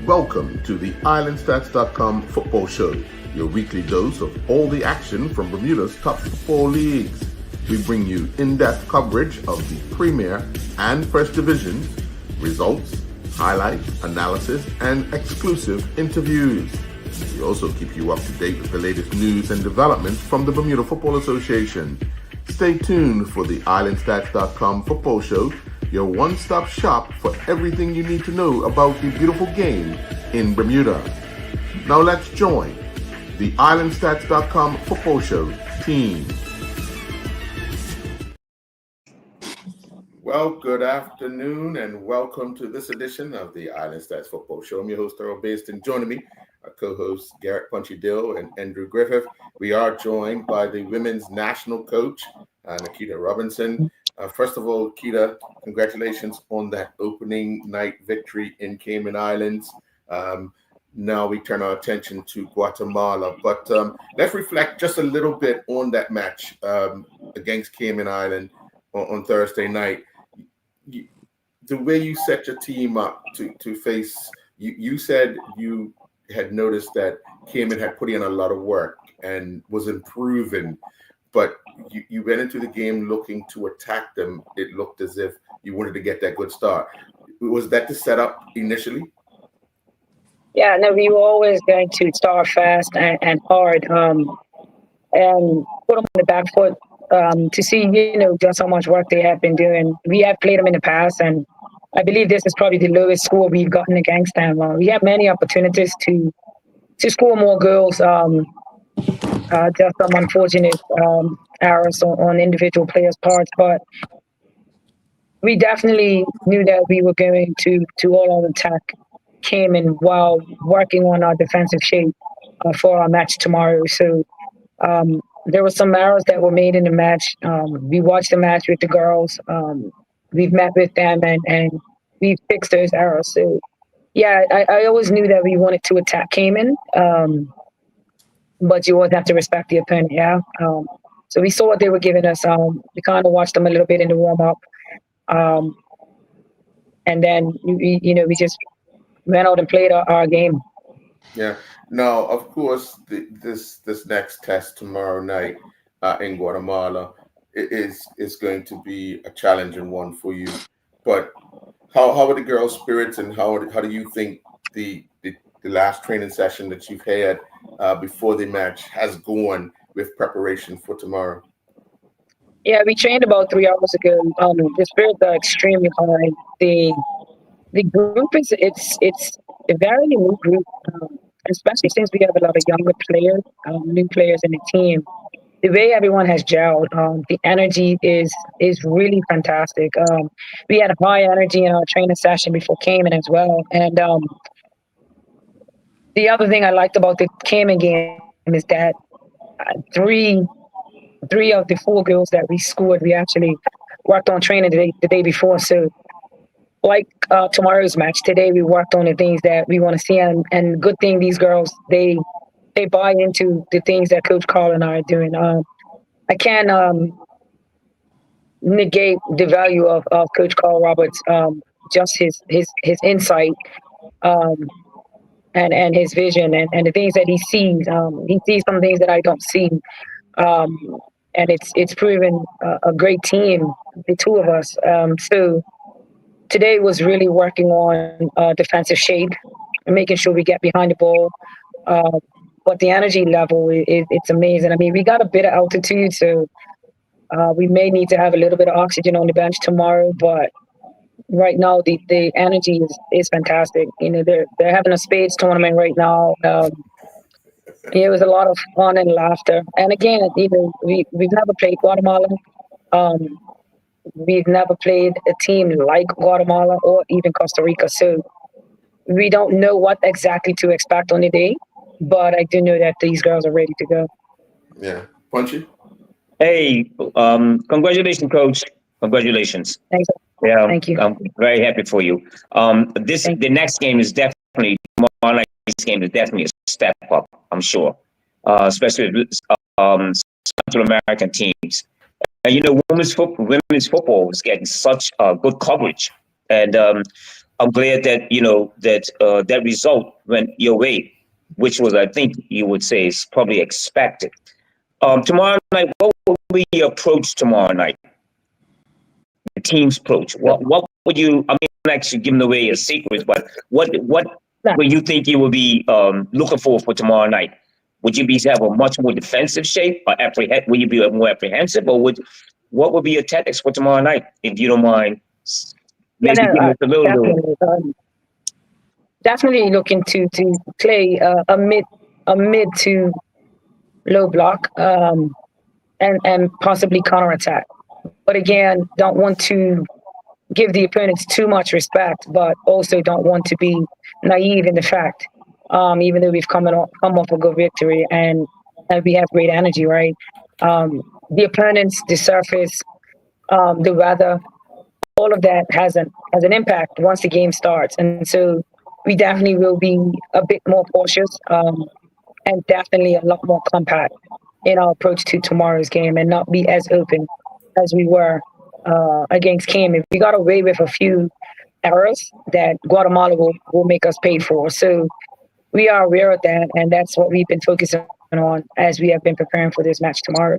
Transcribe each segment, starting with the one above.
Welcome to the IslandStats.com football show, your weekly dose of all the action from Bermuda's top football leagues. We bring you in-depth coverage of the Premier and First Divisions, results, highlights, analysis, and exclusive interviews. We also keep you up to date with the latest news and developments from the Bermuda Football Association. Stay tuned for the IslandStats.com football show, your one-stop shop for everything you need to know about the beautiful game in Bermuda. Now let's join the IslandStats.com football show team. Well, good afternoon and welcome to this edition of the Island Stats Football Show. I'm your host, Earl Baston. Joining me, our co-hosts Garrett Punchy Dill and Andrew Griffith. We are joined by the women's national coach, Nikita Robinson. First of all, Kita, congratulations on that opening night victory in Cayman Islands. Now we turn our attention to Guatemala, but let's reflect just a little bit on that match against Cayman Island on Thursday night. The way you set your team up to face, you said you had noticed that Cayman had put in a lot of work and was improving, but you went into the game looking to attack them. It looked as if you wanted to get that good start. Was that the setup initially? Yeah, no, we were always going to start fast and hard and put them on the back foot to see, just how much work they have been doing. We have played them in the past, and I believe this is probably the lowest score we've gotten against them. We have many opportunities to score more goals. Just some unfortunate errors on individual players' parts, but we definitely knew that we were going to all out attack Cayman while working on our defensive shape for our match tomorrow. So there were some errors that were made in the match. We watched the match with the girls. We've met with them and we fixed those errors. So yeah, I always knew that we wanted to attack Cayman. But you always have to respect the opponent, yeah. So we saw what they were giving us. We kind of watched them a little bit in the warm-up. And then, we just went out and played our game. Yeah. Now, of course, this next test tomorrow night in Guatemala is going to be a challenging one for you. But how are the girls' spirits, and how do you think the last training session that you've had before the match has gone with preparation for tomorrow? Yeah, we trained about 3 hours ago. The spirits are extremely high. The group it's a very new group, especially since we have a lot of younger players, new players in the team. The way everyone has gelled, the energy is really fantastic. We had high energy in our training session before Cayman as well, and the other thing I liked about the Cayman game is that three of the 4 goals that we scored, we actually worked on training the day before. So like tomorrow's match, today we worked on the things that we want to see. And good thing these girls, they buy into the things that Coach Carl and I are doing. I can't negate the value of Coach Carl Roberts, just his insight. And his vision and the things that he sees. He sees some things that I don't see. And it's proven a great team, the two of us. So today was really working on defensive shape and making sure we get behind the ball. But the energy level, it's amazing. I mean, we got a bit of altitude, so we may need to have a little bit of oxygen on the bench tomorrow, but right now the energy is fantastic. They're having a spades tournament right now. It was a lot of fun and laughter. And again, we've never played Guatemala. We've never played a team like Guatemala or even Costa Rica. So we don't know what exactly to expect on the day, but I do know that these girls are ready to go. Yeah. Punchy? Hey, congratulations, Coach. Congratulations. Thanks. Yeah, Thank you. I'm very happy for you. The next game is definitely, tomorrow night's game is definitely a step up, I'm sure, especially with Central American teams. Women's football is getting such good coverage. And I'm glad that that result went your way, which was, I think, you would say, is probably expected. Tomorrow night, what will be your approach tomorrow night? The team's approach. What would you? I mean, I'm not actually giving away your secrets, but what will you think you will be looking for tomorrow night? Would you have a much more defensive shape, or will you be more apprehensive, or what would be your tactics for tomorrow night, if you don't mind? Maybe give us a little. Definitely looking to play a mid to low block, and possibly counterattack. But again, don't want to give the opponents too much respect, but also don't want to be naive in the fact, even though we've come off a good victory and we have great energy, right? The opponents, the surface, the weather, all of that has an impact once the game starts, and so we definitely will be a bit more cautious, and definitely a lot more compact in our approach to tomorrow's game, and not be as open as we were against Cayman. We got away with a few errors that Guatemala will make us pay for. So we are aware of that, and that's what we've been focusing on as we have been preparing for this match tomorrow.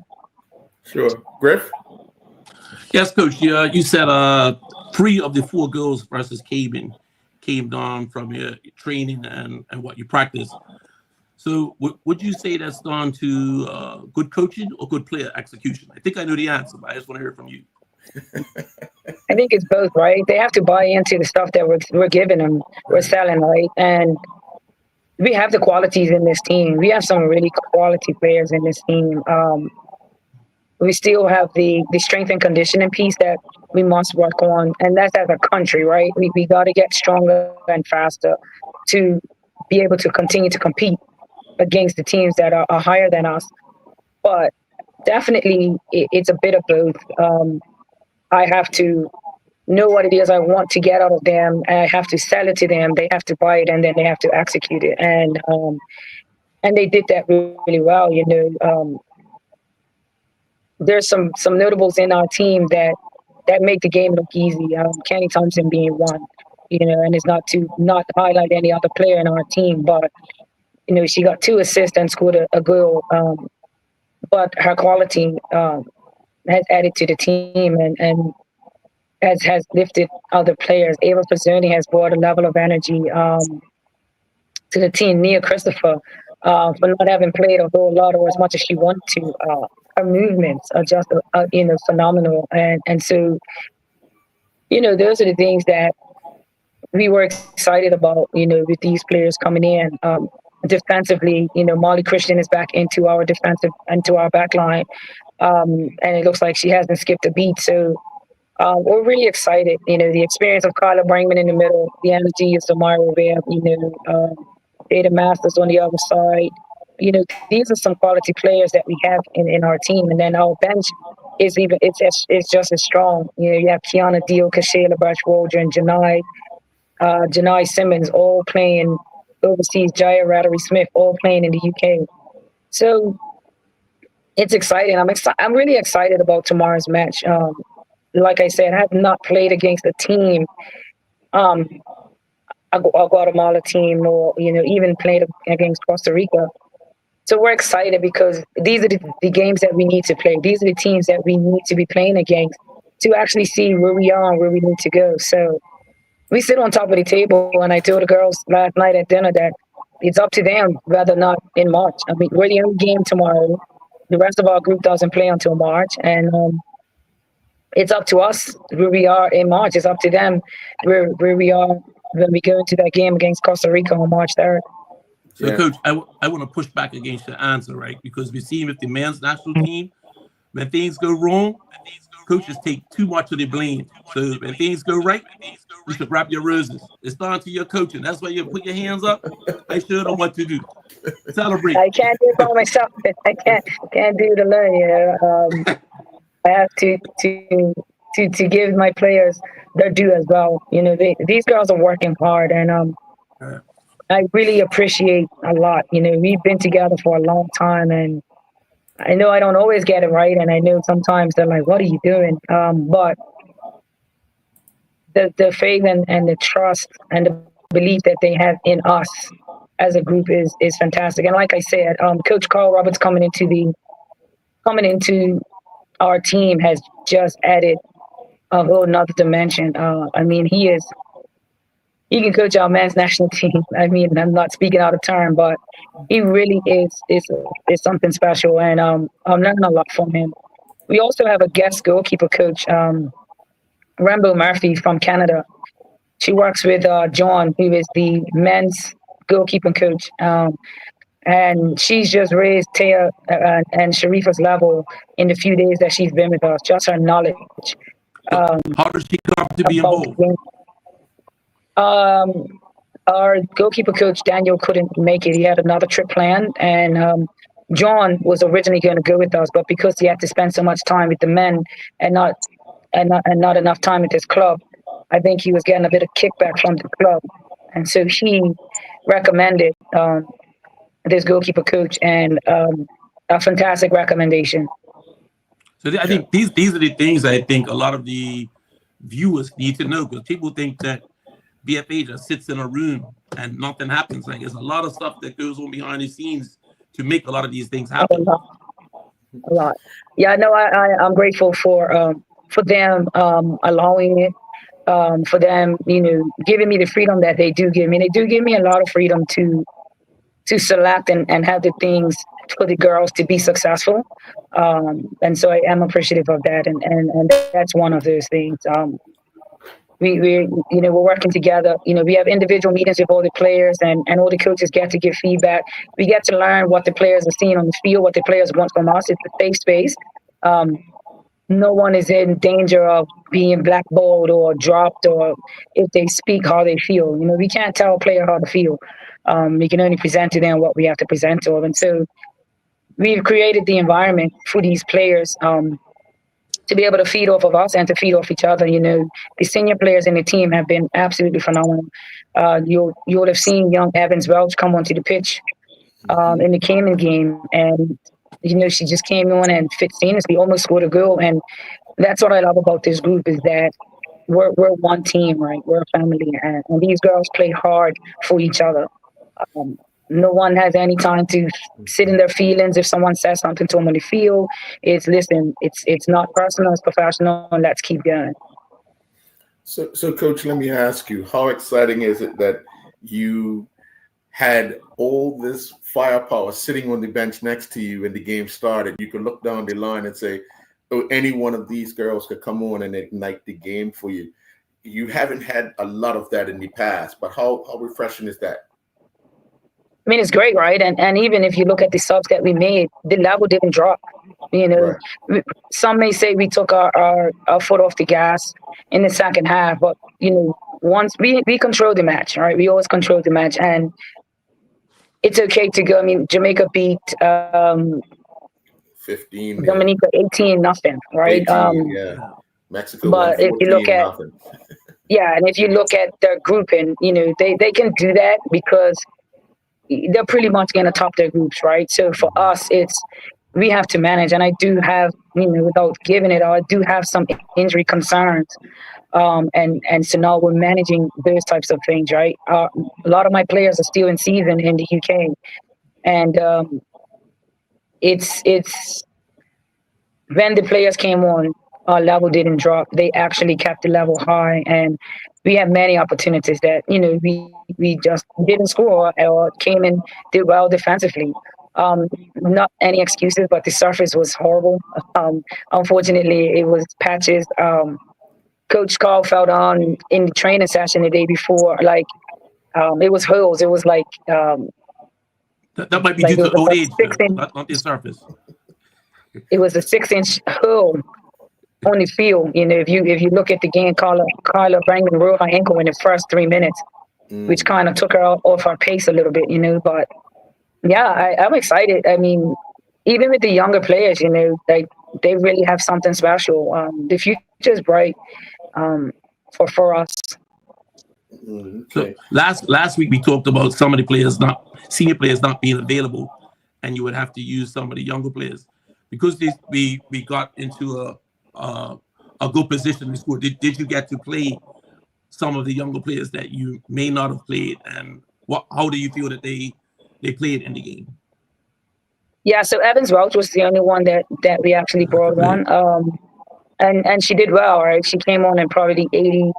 Sure. Griff? Yes, Coach. You said 3 of the 4 goals versus Cayman came down from your training and what you practice. So would you say that's down to good coaching or good player execution? I think I know the answer, but I just want to hear from you. I think it's both, right? They have to buy into the stuff that we're giving them, we're selling, right? And we have the qualities in this team. We have some really quality players in this team. We still have the strength and conditioning piece that we must work on, and that's as a country, right? We got to get stronger and faster to be able to continue to compete against the teams that are higher than us. But definitely, it's a bit of both. I have to know what it is I want to get out of them, and I have to sell it to them. They have to buy it, and then they have to execute it. And they did that really well. There's some notables in our team that make the game look easy. Kenny Thompson being one, and it's not to highlight any other player in our team, but she got 2 assists and scored a goal. But her quality has added to the team and has lifted other players. Ava Pizzoni has brought a level of energy to the team. Nia Christopher, for not having played a whole lot or as much as she wanted to, her movements are just phenomenal. And so, those are the things that we were excited about, with these players coming in. Defensively, Molly Christian is back into our back line. And it looks like she hasn't skipped a beat. So we're really excited. The experience of Carla Brangman in the middle, the energy of Samara Webb, Ada Masters on the other side. These are some quality players that we have in our team. And then our bench is it's just as strong. You have Kiana Dio, Kashayla Birch-Waldron, and Janai Simmons all playing overseas, Jaya Rattery-Smith all playing in the UK. So it's exciting. I'm really excited about tomorrow's match. Like I said, I have not played against a team, a Guatemala team, or even played against Costa Rica. So we're excited because these are the games that we need to play. These are the teams that we need to be playing against to actually see where we are and where we need to go. So we sit on top of the table, and I told the girls last night at dinner that it's up to them whether or not in March. I mean, we're the only game tomorrow. The rest of our group doesn't play until March, and it's up to us where we are in March. It's up to them where we are when we go into that game against Costa Rica on March 3rd. So, Coach, I want to push back against your answer, right? Because we've seen with the men's national team, when things go wrong, coaches take too much of the blame. So when things go right, you should wrap your roses. It's down to your coaching. That's why you put your hands up. I sure know what to do. Celebrate. I can't do it by myself. I can't do it alone. I have to give my players their due as well. These girls are working hard, and I really appreciate a lot. We've been together for a long time, and I know I don't always get it right, and I know sometimes they're like, "What are you doing?" But the faith and the trust and the belief that they have in us as a group is fantastic. And like I said, Coach Carl Roberts coming into our team has just added a whole nother dimension. I mean, he can coach our men's national team. I mean, I'm not speaking out of turn, but he really is something special, and I'm learning a lot from him. We also have a guest goalkeeper coach, Rambo Murphy from Canada. She works with John, who is the men's goalkeeping coach, and she's just raised Taya and Sharifa's level in the few days that she's been with us. Just her knowledge. How does she come to be about involved? Our goalkeeper coach Daniel couldn't make it. He had another trip planned, and John was originally going to go with us, but because he had to spend so much time with the men and not enough time with his club, I think he was getting a bit of kickback from the club, and so he recommended this goalkeeper coach, and a fantastic recommendation. So I think these are the things I think a lot of the viewers need to know, because people think that BFA just sits in a room and nothing happens. Like, there's a lot of stuff that goes on behind the scenes to make a lot of these things happen. A lot. Yeah, no, I'm grateful for them allowing it, for them, giving me the freedom that they do give me. They do give me a lot of freedom to select and have the things for the girls to be successful. And so I am appreciative of that. And that's one of those things. We're working together. We have individual meetings with all the players, and all the coaches get to give feedback. We get to learn what the players are seeing on the field, what the players want from us. It's a safe space. No one is in danger of being blackballed or dropped, or if they speak how they feel. We can't tell a player how to feel. We can only present to them what we have to present to them. And so we've created the environment for these players to be able to feed off of us and to feed off each other. The senior players in the team have been absolutely phenomenal. You'll have seen young Evans Welch come onto the pitch in the Cayman game, and she just came on and fit seamlessly, almost scored a goal. And that's what I love about this group, is that we're one team, right? We're a family, and these girls play hard for each other. No one has any time to sit in their feelings. If someone says something to them on the field, listen, it's not personal, it's professional, and let's keep going. So Coach, let me ask you, how exciting is it that you had all this firepower sitting on the bench next to you when the game started? You could look down the line and say, oh, any one of these girls could come on and ignite the game for you. You haven't had a lot of that in the past, but how refreshing is that? I mean, it's great, right? And even if you look at the subs that we made, the level didn't drop. Right. Some may say we took our foot off the gas in the second half, but once we controlled the match, right? We always controlled the match, and it's okay to go. I mean, Jamaica beat 15, Dominica 18-0, right? 18, yeah. Mexico, but if you look at and if you look at their grouping, they can do that because they're pretty much going to top their groups, right? So for us, we have to manage. And I do have, without giving it all, I do have some injury concerns. And so now we're managing those types of things, right? A lot of my players are still in season in the UK. And it's when the players came on, our level didn't drop. They actually kept the level high, and we had many opportunities that we just didn't score or came in, did well defensively. Not any excuses, but the surface was horrible. Unfortunately, it was patches. Coach Carl fell on in the training session the day before. It was holes. It was like that might be due to old age, not the surface. It was a 6-inch hole on the field. If you look at the game, Carla Brangman rolled her ankle in the first 3 minutes, which kind of took her off her pace a little bit, But yeah, I'm excited. I mean, even with the younger players, they really have something special. The future is bright for us. So last week we talked about some of the senior players not being available, and you would have to use some of the younger players because we got into a good position in school. Did you get to play some of the younger players that you may not have played, and how do you feel that they played in the game? Yeah, so Evans Welch was the only one that we actually brought on. And she did well, right? She came on in probably the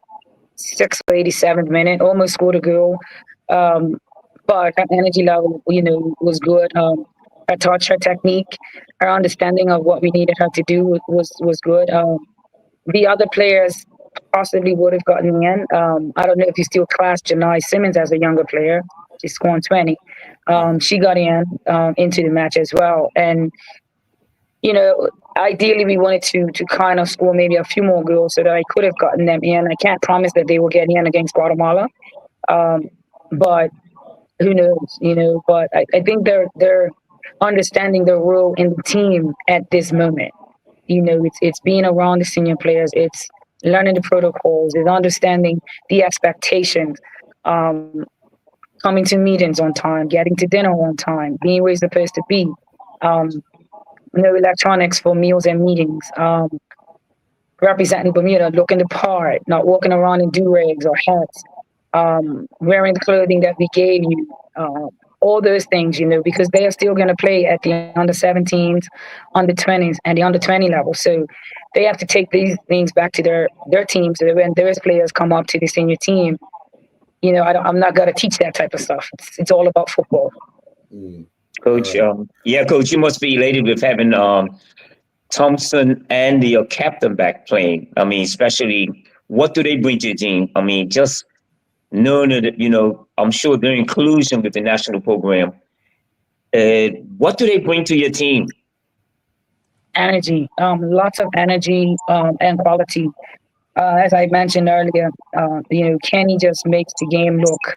86th or 87th minute, almost scored a goal. But her energy level, was good. Her touch, her technique, her understanding of what we needed her to do was good. The other players possibly would have gotten in. I don't know if you still class Janai Simmons as a younger player. She's scoring 20. She got into the match as well. And, ideally we wanted to kind of score maybe a few more goals so that I could have gotten them in. I can't promise that they will get in against Guatemala. But who knows, but I think they're understanding their role in the team at this moment. It's being around the senior players, it's learning the protocols, it's understanding the expectations, coming to meetings on time, getting to dinner on time, being where you're supposed to be. No electronics for meals and meetings. Representing Bermuda, looking the part, not walking around in do-rags or hats. Wearing the clothing that we gave you, all those things, because they are still going to play at the under 17s, under 20s, and the under 20 level. So they have to take these things back to their team. So that when those players come up to the senior team, I'm not going to teach that type of stuff. It's all about football. Coach, Coach, you must be elated with having Thompson and your captain back playing. I mean, especially, what do they bring to the team? I mean, just knowing that, I'm sure their inclusion with the national program. What do they bring to your team? Energy, lots of energy and quality. As I mentioned earlier, Kenny just makes the game look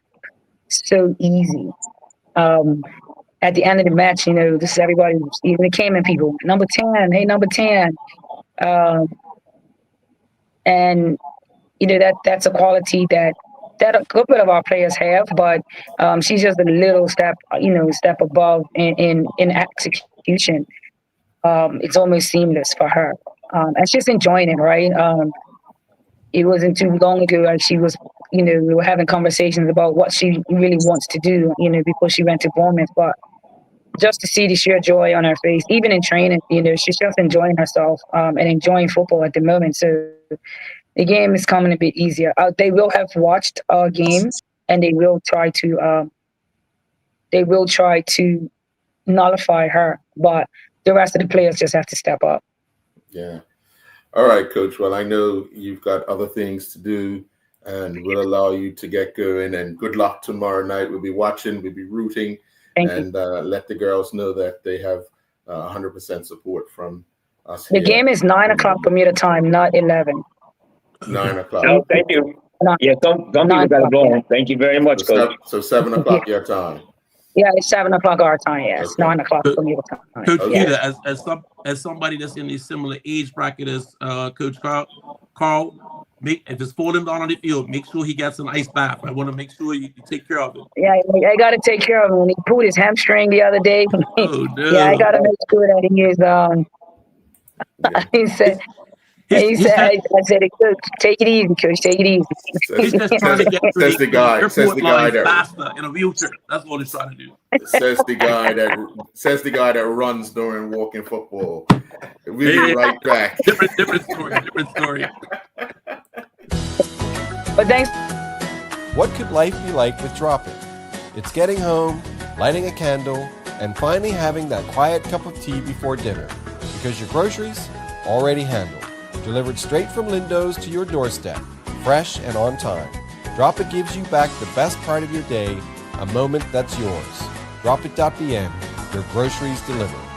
so easy. At the end of the match, this is everybody, even the Cayman people, number 10, hey, number 10. And, that's a quality that a good bit of our players have, but she's just a little step above in execution. It's almost seamless for her. And she's enjoying it, right? It wasn't too long ago, like she was, we were having conversations about what she really wants to do, before she went to Bournemouth. But just to see the sheer joy on her face, even in training, she's just enjoying herself and enjoying football at the moment. So the game is coming a bit easier. They will have watched our games, and they will try to nullify her. But the rest of the players just have to step up. Yeah. All right, Coach. Well, I know you've got other things to do, and we'll allow you to get going. And good luck tomorrow night. We'll be watching. We'll be rooting. And let the girls know that they have 100% support from us. The game is 9 o'clock Bermuda time, not 11. 9 o'clock. Oh, thank you. Yeah, some people got it wrong. Thank you very much, Coach. So 7 o'clock your time. Yeah, it's 7 o'clock our time. Yes, Okay. 9 o'clock Bermuda time. Coach Yeah. Peter, as somebody that's in a similar age bracket as Coach Carl, if it's falling down on the field, make sure he gets an ice bath. I want to make sure you take care of it. Yeah, I got to take care of him. When he pulled his hamstring the other day. Oh, no. Yeah, I got to make sure that he is. He said, I said, Coach, take it easy, Coach, take it easy. He's just trying to get Says the guy that faster in a wheelchair. That's what he's trying to do. says the guy that runs during walking football. We'll be right back. Different story. But thanks. What could life be like with Drop It? It's getting home, lighting a candle, and finally having that quiet cup of tea before dinner, because your groceries already handled. Delivered straight from Lindo's to your doorstep, fresh and on time. Drop It gives you back the best part of your day, a moment that's yours. Dropit.bn, your groceries delivered.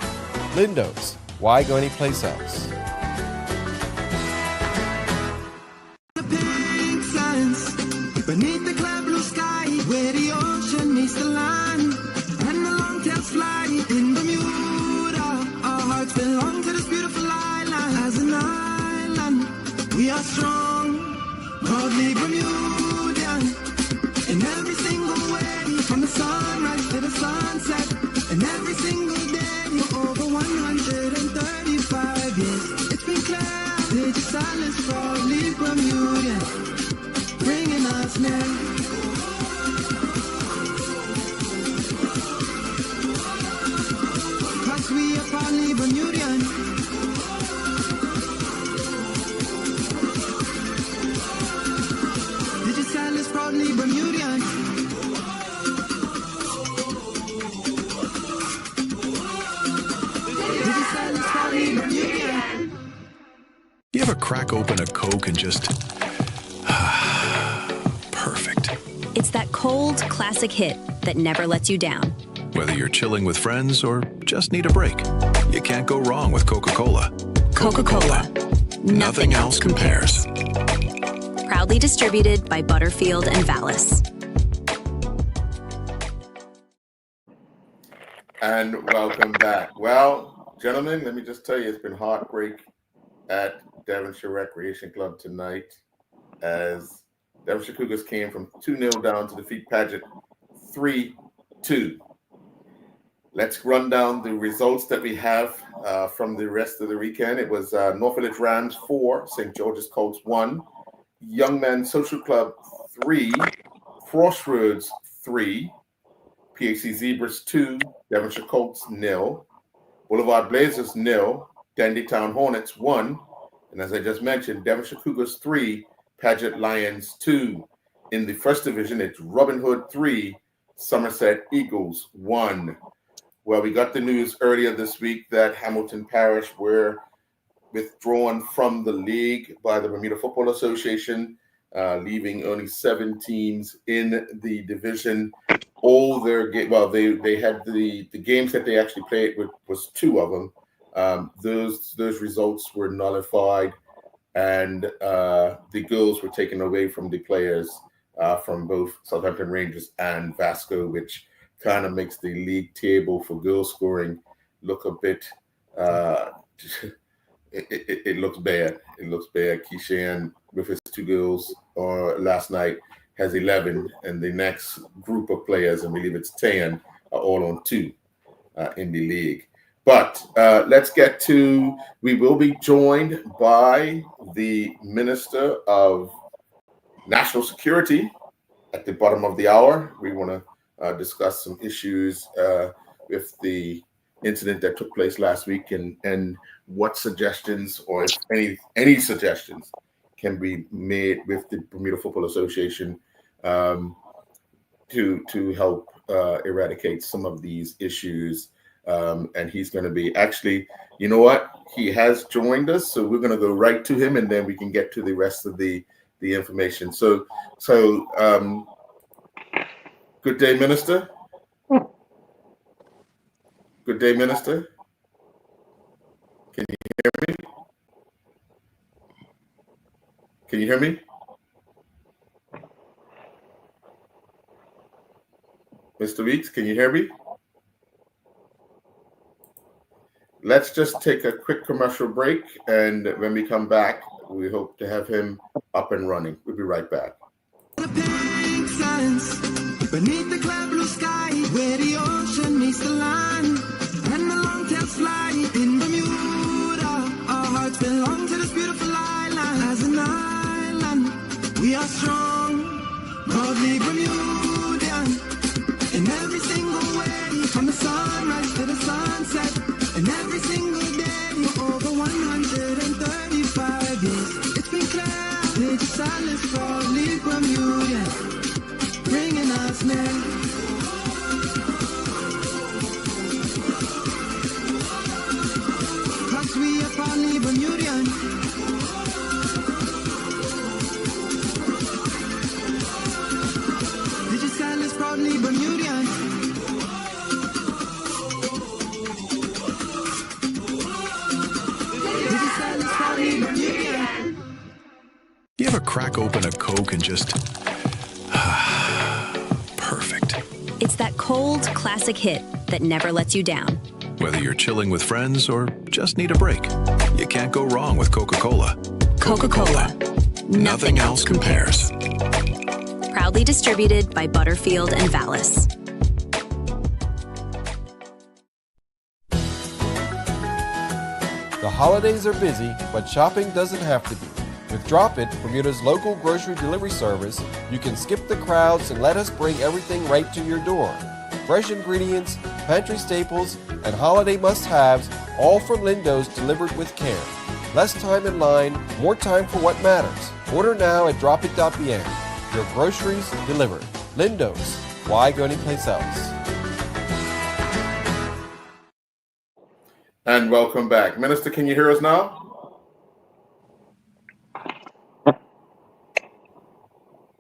Lindo's, why go anyplace else? Beneath the cloud blue sky, where the ocean meets the land, and the long-tails fly in Bermuda. Our hearts belong to this beautiful island. As an island, we are strong, proudly Bermudian. In every single way, from the sunrise to the sunset, and every single day for over 135 years. It's been clear, British silence, proudly Bermudian. Bring style is proudly Bermudian. Digi style is proudly Bermudian. You ever crack open a Coke and just... perfect. It's that cold, classic hit that never lets you down. Whether you're chilling with friends or just need a break, you can't go wrong with Coca-Cola. Coca-Cola. Nothing else compares. Proudly distributed by Butterfield and Vallis. And welcome back. Well, gentlemen, let me just tell you, it's been heartbreak at Devonshire Recreation Club tonight as Devonshire Cougars came from 2-0 down to defeat Paget 3-2. Let's run down the results that we have from the rest of the weekend. It was North Village Rams 4, St. George's Colts 1, Young Men Social Club 3, Crossroads 3, PHC Zebras 2, Devonshire Colts 0, Boulevard Blazers 0, Dandy Town Hornets 1, and as I just mentioned, Devonshire Cougars 3, Paget Lions 2. In the first division, it's Robin Hood 3, Somerset Eagles 1. Well, we got the news earlier this week that Hamilton Parish were withdrawn from the league by the Bermuda Football Association, leaving only 7 teams in the division. All their they had the games that they actually played with was 2 of them. Those results were nullified, and the goals were taken away from the players from both Southampton Rangers and Vasco, which kind of makes the league table for goal scoring look a bit. It looks bad. It looks bad. Keishan with his 2 goals last night has 11, and the next group of players, I believe it's 10, are all on 2 in the league. But let's get to, we will be joined by the Minister of National Security at the bottom of the hour. We want to discuss some issues with the incident that took place last week and what suggestions, or if any suggestions, can be made with the Bermuda Football Association to help eradicate some of these issues. And he's going to be actually, you know what? He has joined us, so we're going to go right to him, and then we can get to the rest of the information. So good day, Minister. Good day, Minister. Can you hear me? Can you hear me? Mr. Weeks, can you hear me? Let's just take a quick commercial break, and when we come back, we hope to have him up and running. We'll be right back. The pink sands beneath the clear blue sky, where the ocean meets the land, and the long-tails fly in Bermuda. Our hearts belong to this beautiful island. As an island, we are strong, proudly Bermudian. In every single way, from the sunrise to the sunset, and every single day for over 135 years. It's been clear, it's silence proudly Bermudian, bringing us near. Cause we are proudly Bermudian. Digi style is proudly Bermudian. You ever crack open a Coke and just... perfect. It's that cold, classic hit that never lets you down. Whether you're chilling with friends or just need a break, you can't go wrong with Coca-Cola. Coca-Cola. Nothing else compares. Proudly distributed by Butterfield and Vallis. The holidays are busy, but shopping doesn't have to be. With Drop It, Bermuda's local grocery delivery service, you can skip the crowds and let us bring everything right to your door. Fresh ingredients, pantry staples, and holiday must-haves, all from Lindo's delivered with care. Less time in line, more time for what matters. Order now at dropit.bn. Your groceries delivered. Lindo's. Why go anyplace else? And welcome back. Minister, can you hear us now?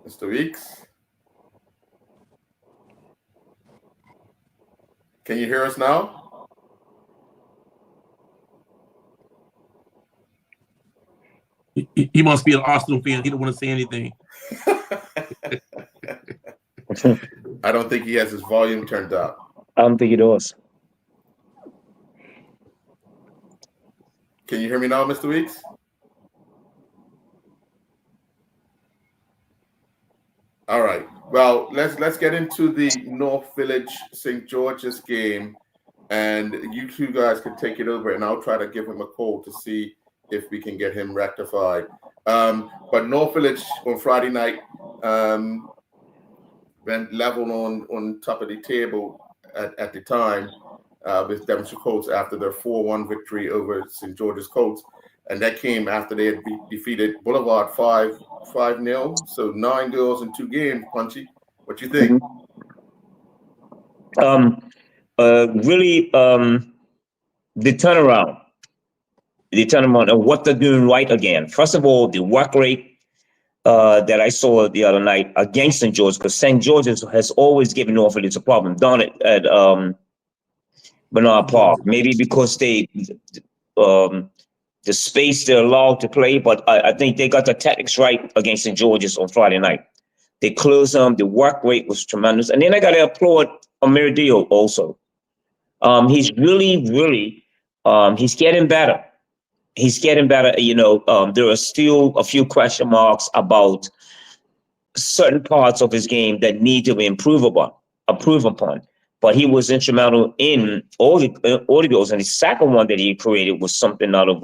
Mr. Weeks? Can you hear us now? He must be an Arsenal fan. He don't want to say anything. I don't think he has his volume turned up. I don't think it does. Can you hear me now, Mr. Weeks? All right. Well, let's get into the North Village St. George's game, and you two guys can take it over, and I'll try to give him a call to see if we can get him rectified. But North Village on Friday night went level on top of the table at the time with Devonshire Colts after their 4-1 victory over St. George's Colts. And that came after they had defeated Boulevard 5-0. So 9 goals in 2 games, Punchy. What you think? Really, the turnaround and what they're doing right again. First of all, the work rate that I saw the other night against St. George, because St. George's has always given North Village a problem, done it at Bernard Park. Maybe because the space they're allowed to play, but I think they got the tactics right against St. George's on Friday night. They closed them. The work rate was tremendous. And then I got to applaud Amir Dio also. He's really, he's getting better. He's getting better. There are still a few question marks about certain parts of his game that need to be improved upon. But he was instrumental in all the goals. And the second one that he created was something out of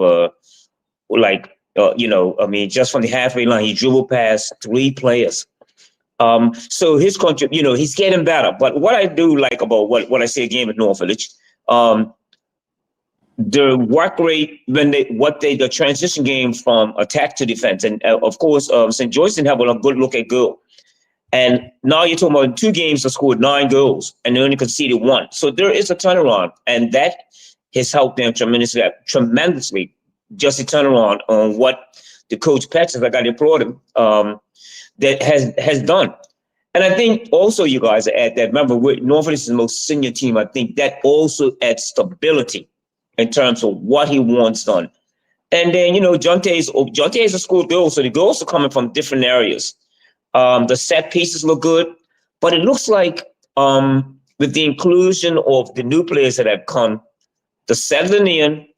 just from the halfway line, he dribbled past 3 players. So his he's getting better. But what I do like about what I say again with North Village, the work rate the transition game from attack to defense, and of course St. George didn't have a good look at goal. And now you're talking about 2 games that scored 9 goals and they only conceded 1. So there is a turnaround, and that has helped them tremendously. Just a turnaround on what the coach Patches, I got to applaud him, that has done. And I think also you guys add that, remember, North Village is the most senior team. I think that also adds stability in terms of what he wants done. And then, Jonte has scored goals, so the goals are coming from different areas. The set pieces look good, but it looks like with the inclusion of the new players that have come, the settling in,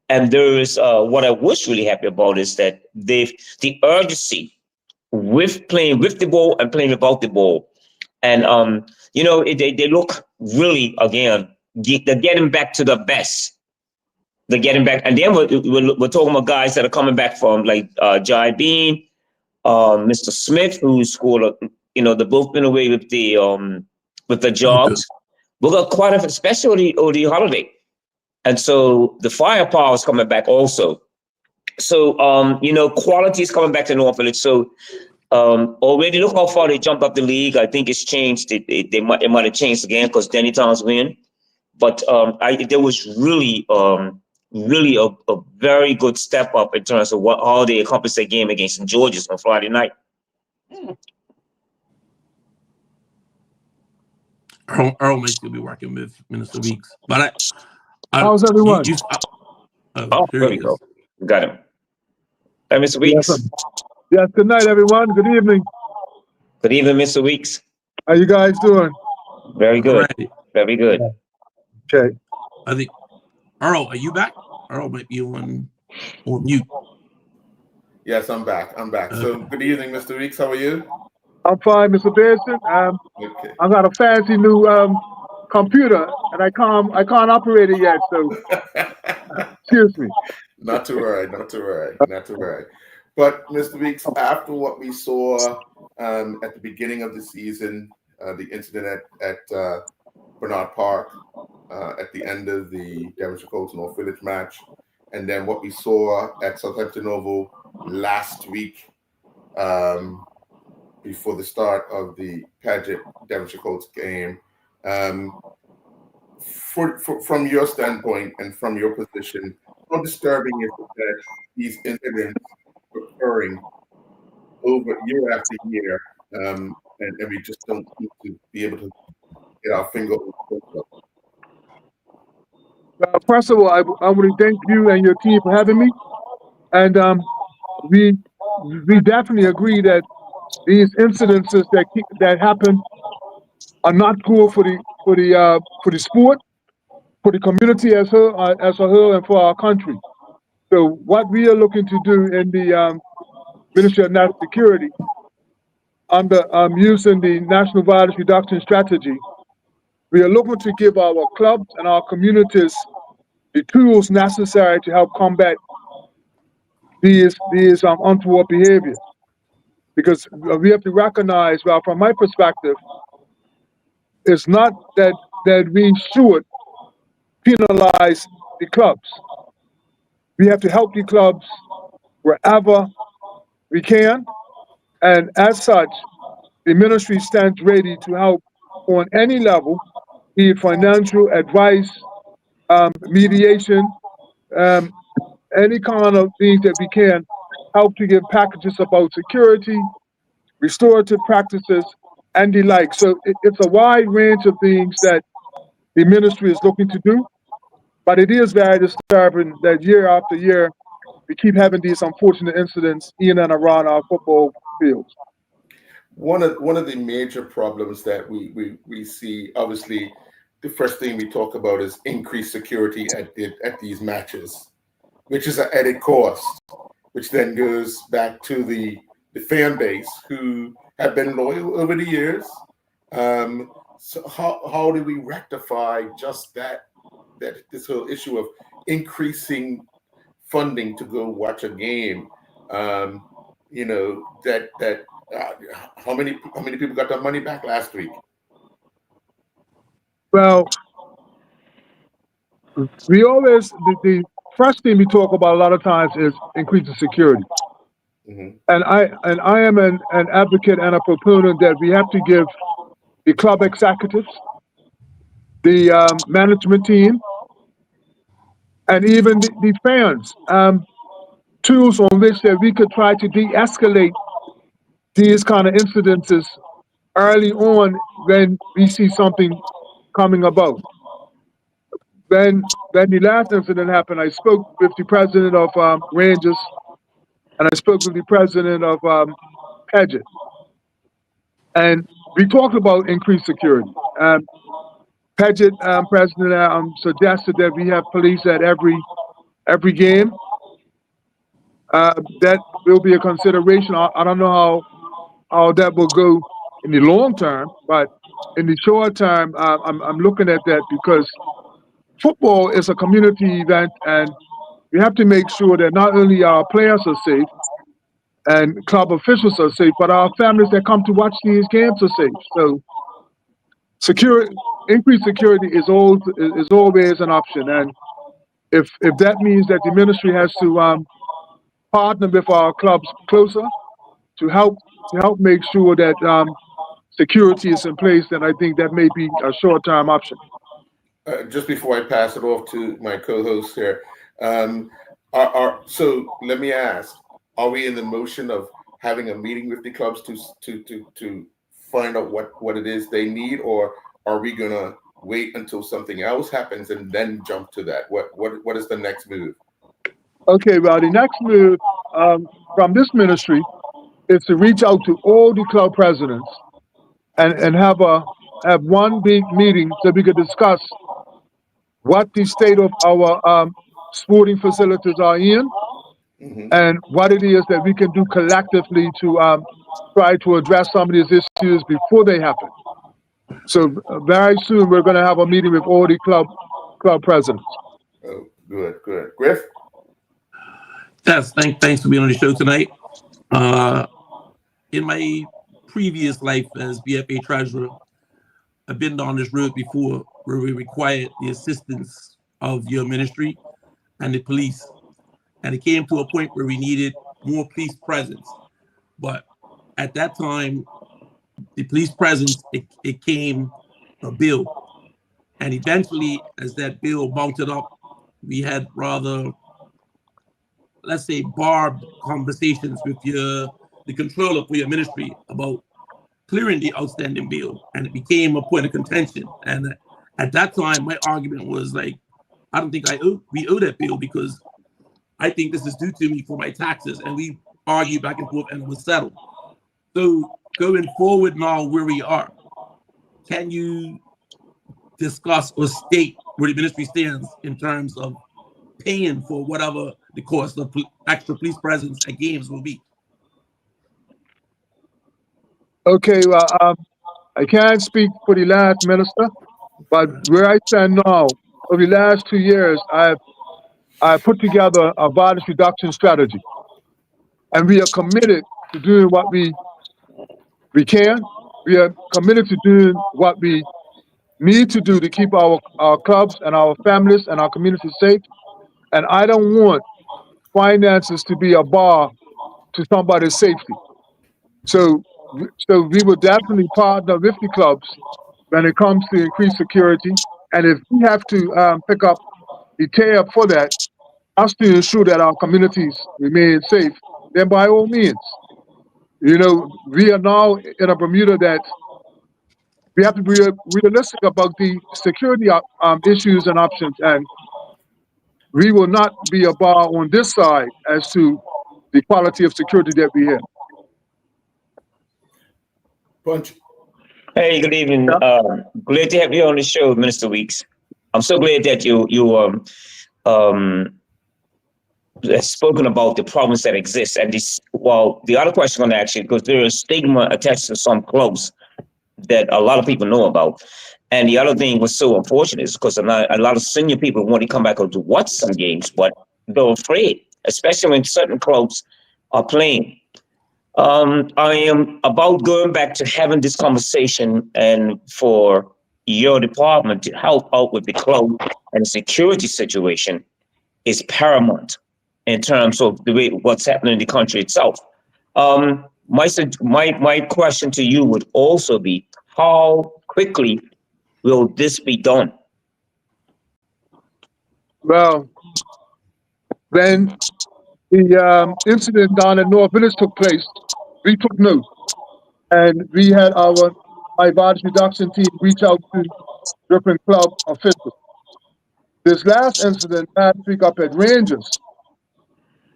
and there is what I was really happy about is that the urgency with playing with the ball and playing without the ball, and they look really again they're getting back to the best. They're getting back, and then we're talking about guys that are coming back from like Jai Bean. Mr. Smith, who scored, they both been away with the jogs. We got quite a, especially OD Holiday, and so the firepower is coming back also. So quality is coming back to North Village. So already look how far they jumped up the league. I think it's changed. It might have changed again because Danny Towns win, but there was really a very good step up in terms of how they accomplished their game against St. George's on Friday night. Earl may still be working with Minister Weeks, but how's everyone? There you go. Got him. Hey, Mr. Weeks. Yes, good night, everyone. Good evening. Good evening, Mr. Weeks. How you guys doing? Very good. Right. Very good. Okay. I think, Earl, are you back? Earl might be on mute. Yes, I'm back. So good evening, Mr. Weeks. How are you? I'm fine, Mr. Benson. Okay. I got a fancy new computer, and I can't operate it yet. So, excuse me. Not to worry. But Mr. Weeks, after what we saw at the beginning of the season, the incident at Bernard Park, at the end of the Devonshire Colts North Village match, and then what we saw at Southampton Oval last week, before the start of the Paget Devonshire Colts game. From your standpoint and from your position, how disturbing is it that these incidents are occurring over year after year, and we just don't seem to be able to get our finger on the pulse? Well, first of all, I want to thank you and your team for having me. And we definitely agree that these incidences that happen are not cool for the sport, for the community as a whole, and for our country. So what we are looking to do in the Ministry of National Security, under using the National Violence Reduction Strategy, we are looking to give our clubs and our communities the tools necessary to help combat these untoward behaviors. Because we have to recognize, well, from my perspective, it's not that we should penalize the clubs. We have to help the clubs wherever we can, and as such, the ministry stands ready to help on any level, be it financial advice, mediation, any kind of things that we can help to give packages about security, restorative practices, and the like. So it's a wide range of things that the ministry is looking to do, but it is very disturbing that year after year, we keep having these unfortunate incidents in and around our football fields. One of the major problems that we see, obviously, the first thing we talk about is increased security at these matches, which is an added cost, which then goes back to the fan base who have been loyal over the years. So how do we rectify just that this whole issue of increasing funding to go watch a game? How many people got their money back last week? Well, we always the first thing we talk about a lot of times is increasing security. Mm-hmm. And I am an advocate and a proponent that we have to give the club executives, the management team, and even the fans tools on which that we could try to de-escalate these kind of incidences early on when we see something coming about. When the last incident happened, I spoke with the president of Rangers, and I spoke with the president of Paget, and we talked about increased security. Paget president suggested that we have police at every game. That will be a consideration. I don't know how that will go in the long term, but in the short term, I'm looking at that because football is a community event, and we have to make sure that not only our players are safe and club officials are safe, but our families that come to watch these games are safe. So increased security is always an option, and if that means that the ministry has to partner with our clubs closer to help make sure that security is in place, then I think that may be a short-term option. Just before I pass it off to my co-host here, so let me ask: are we in the motion of having a meeting with the clubs to find out what it is they need, or are we gonna wait until something else happens and then jump to that? What is the next move? Okay, well, the next move from this ministry is to reach out to all the club presidents and have one big meeting so we could discuss what the state of our sporting facilities are in, mm-hmm. and what it is that we can do collectively to try to address some of these issues before they happen. So very soon we're going to have a meeting with all the club presidents. Oh, good. Griff? Yes, thanks for being on the show tonight. In my previous life as BFA treasurer, I've been down this road before where we required the assistance of your ministry and the police. And it came to a point where we needed more police presence. But at that time, the police presence, it came a bill. And eventually, as that bill mounted up, we had rather, let's say, barbed conversations with the controller for your ministry about clearing the outstanding bill. And it became a point of contention. And at that time, my argument was like, I don't think we owe that bill because I think this is due to me for my taxes. And we argued back and forth and it was settled. So going forward now where we are, can you discuss or state where the ministry stands in terms of paying for whatever the cost of extra police presence at games will be? Okay, well, I can't speak for the last minister, but where I stand now, over the last 2 years, I put together a violence reduction strategy, and we are committed to doing what we can. We are committed to doing what we need to do to keep our clubs and our families and our community safe. And I don't want finances to be a bar to somebody's safety. So we will definitely partner with the clubs when it comes to increased security. And if we have to pick up the tab for that, us to ensure that our communities remain safe, then by all means. You know, we are now in a Bermuda that we have to be realistic about the security issues and options, and we will not be a bar on this side as to the quality of security that we have. Punch. Hey, good evening. Glad to have you on the show, Minister Weeks. I'm so glad that you have spoken about the problems that exist. And this, well, the other question I'm going to ask you, because there is stigma attached to some clubs that a lot of people know about. And the other thing was so unfortunate is because a lot of senior people want to come back to watch some games, but they're afraid, especially when certain clubs are playing. I am about going back to having this conversation, and for your department to help out with the club and the security situation is paramount in terms of the way what's happening in the country itself. My question to you would also be, how quickly will this be done? Well, when the incident down in North Village took place, we took note, and we had my violence reduction team reach out to different club officials. This last incident last week up at Rangers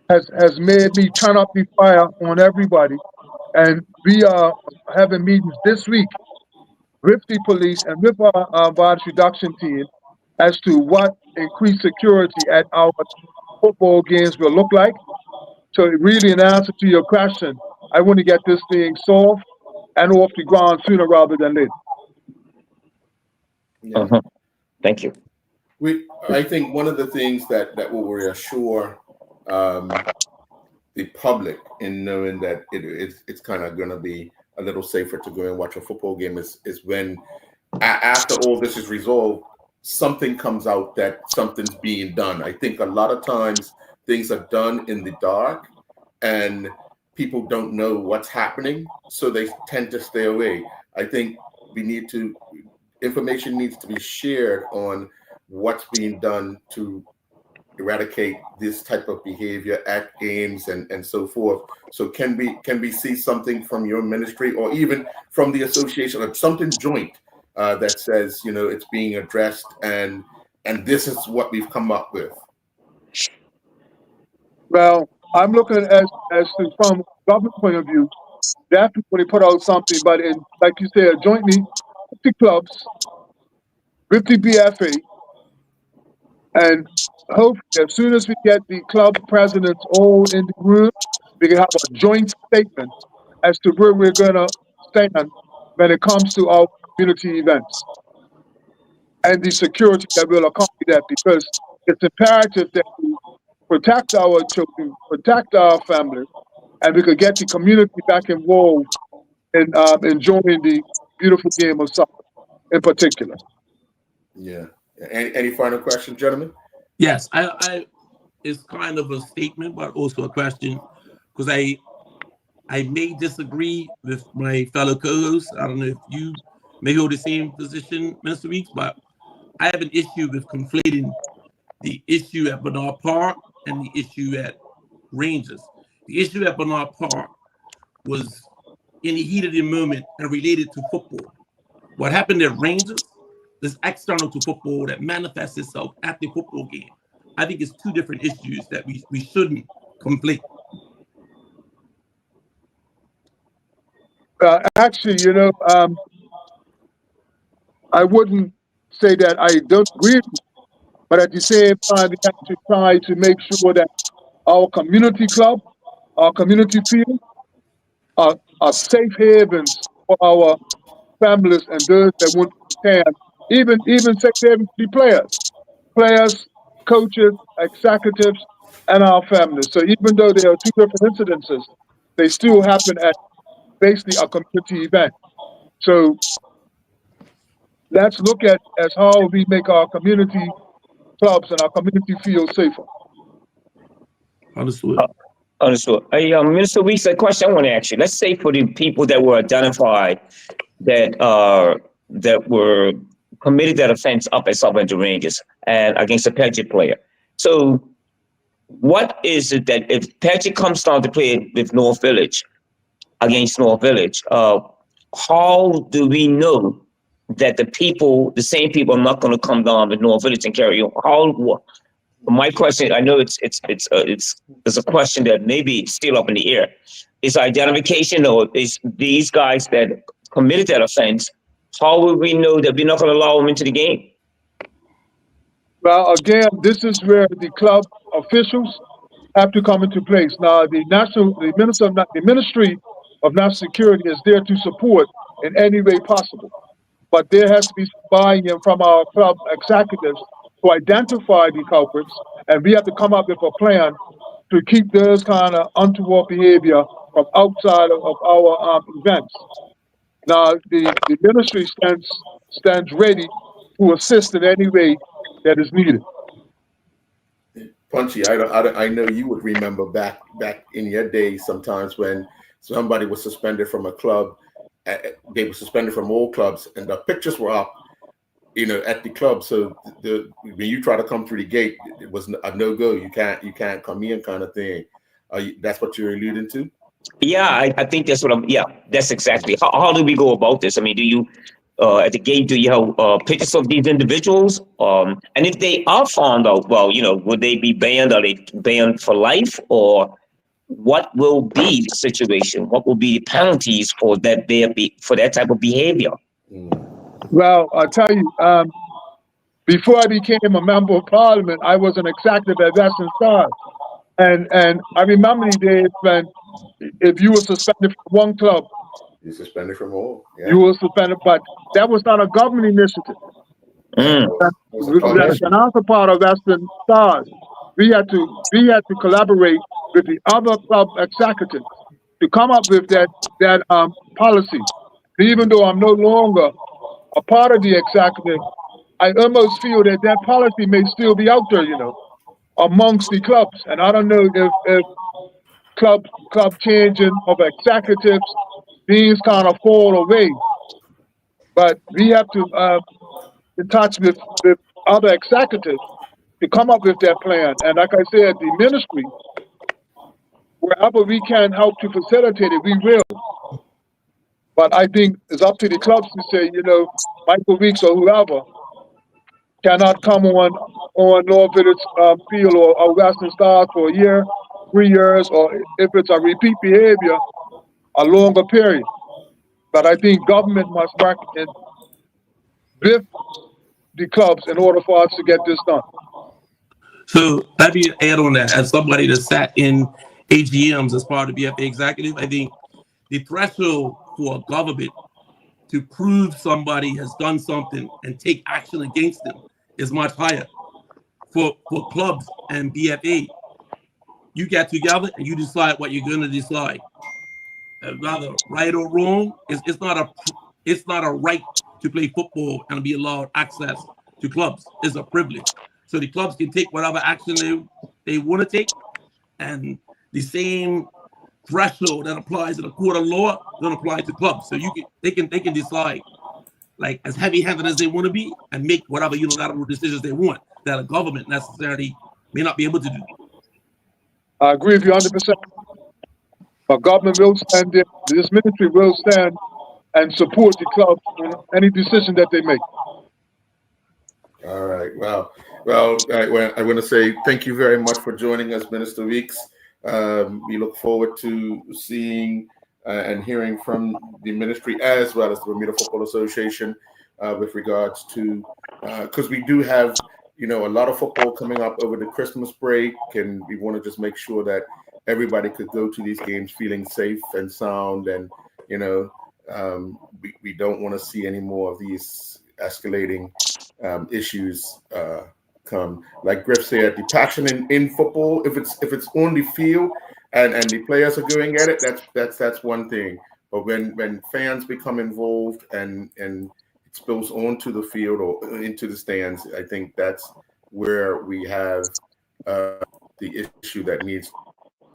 has made me turn up the fire on everybody, and we are having meetings this week with the police and with our violence reduction team as to what increased security at our football games will look like. So really, in answer to your question, I want to get this thing solved and off the ground sooner rather than later. Yeah. Thank you. I think one of the things that will reassure the public in knowing that it's kind of going to be a little safer to go and watch a football game is when after all this is resolved, something comes out that something's being done. I think a lot of times things are done in the dark and people don't know what's happening, so they tend to stay away. I think information needs to be shared on what's being done to eradicate this type of behavior at games and so forth. So can we see something from your ministry or even from the association, or something joint that says, you know, it's being addressed and this is what we've come up with? Well, I'm looking as to, from government point of view, definitely put out something, but like you said, jointly with the clubs, with the BFA, and hopefully as soon as we get the club presidents all in the room, we can have a joint statement as to where we're going to stand when it comes to our community events and the security that will accompany that, because it's imperative that we protect our children, protect our families, and we could get the community back involved in enjoying the beautiful game of soccer in particular. Yeah. Any final questions, gentlemen? Yes, I it's kind of a statement, but also a question, because I may disagree with my fellow co-hosts. I don't know if you may hold the same position, Minister Weeks, but I have an issue with conflating the issue at Bernard Park and the issue at Rangers. The issue at Bernard Park was in the heat of the moment and related to football. What happened at Rangers is external to football that manifests itself at the football game. I think it's two different issues that we shouldn't conflate. Actually, I wouldn't say that I don't agree, but at the same time, we have to try to make sure that our community club, our community field, are safe havens for our families and those that want to attend, even safe havens to the players, coaches, executives, and our families. So even though there are two different incidences, they still happen at basically a community event. So let's look at as how we make our community clubs and our community feel safer. Understood. Understood. Hey, Minister Weeks, a question I want to ask you. Let's say for the people that were identified that were committed that offense up at Southern Rangers and against a Patriot player. So what is it that if Patrick comes down to play with North Village against North Village, how do we know that the same people are not going to come down with North Village and carry on? My question, I know it's a question that maybe it's still up in the air. Is identification, or is these guys that committed that offense, how will we know that we're not going to allow them into the game? Well, again, this is where the club officials have to come into place. Now, the Ministry of National Security is there to support in any way possible, but there has to be buy-in from our club executives to identify the culprits, and we have to come up with a plan to keep those kind of untoward behavior from outside of our events. Now, the ministry stands ready to assist in any way that is needed. Punchy, I know you would remember back in your days sometimes when somebody was suspended from a club, they were suspended from all clubs, and the pictures were up, at the club. So when you try to come through the gate, it was a no-go. You can't come in, kind of thing. That's what you're alluding to? Yeah, I think that's that's exactly. How do we go about this? I mean, do you, at the gate, do you have pictures of these individuals? And if they are found out, well, would they be banned? Are they banned for life? Or what will be the situation? What will be the penalties for that type of behavior? Well, I'll tell you, before I became a member of parliament, I was an executive at Western Stars. And I remember the days when if you were suspended from one club, you're suspended from all. Yeah. You were suspended, but that was not a government initiative. That's another part of Western Stars. We had to collaborate with the other club executives to come up with that policy. Even though I'm no longer a part of the executive, I almost feel that policy may still be out there, amongst the clubs. And I don't know if club changing of executives, these kind of fall away. But we have to in touch with other executives to come up with that plan. And like I said, the ministry, wherever we can help to facilitate it, we will. But I think it's up to the clubs to say, Michael Weeks or whoever cannot come on North Village field or Western Stars for a year, 3 years, or if it's a repeat behavior, a longer period. But I think government must work with the clubs in order for us to get this done. So let me add on that. As somebody that sat in AGMs as part of the BFA executive, I think the threshold for a government to prove somebody has done something and take action against them is much higher. For clubs and BFA, you get together and you decide what you're going to decide. Rather right or wrong, it's not a right to play football and be allowed access to clubs. It's a privilege. So the clubs can take whatever action they want to take, and the same threshold that applies in a court of law don't apply to clubs. So they can decide like as heavy-handed as they want to be and make whatever unilateral decisions they want that a government necessarily may not be able to do. I agree with you 100%. But government will stand there, this ministry will stand and support the club in any decision that they make. All right. Well, I want to say thank you very much for joining us, Minister Weeks. We look forward to seeing and hearing from the ministry as well as the Bermuda Football Association with regards to, because we do have, a lot of football coming up over the Christmas break, and we want to just make sure that everybody could go to these games feeling safe and sound, and we don't want to see any more of these escalating issues come. Like Griff said, the passion in football, if it's on the field and the players are going at it, that's one thing. But when fans become involved and it spills onto the field or into the stands, I think that's where we have the issue that needs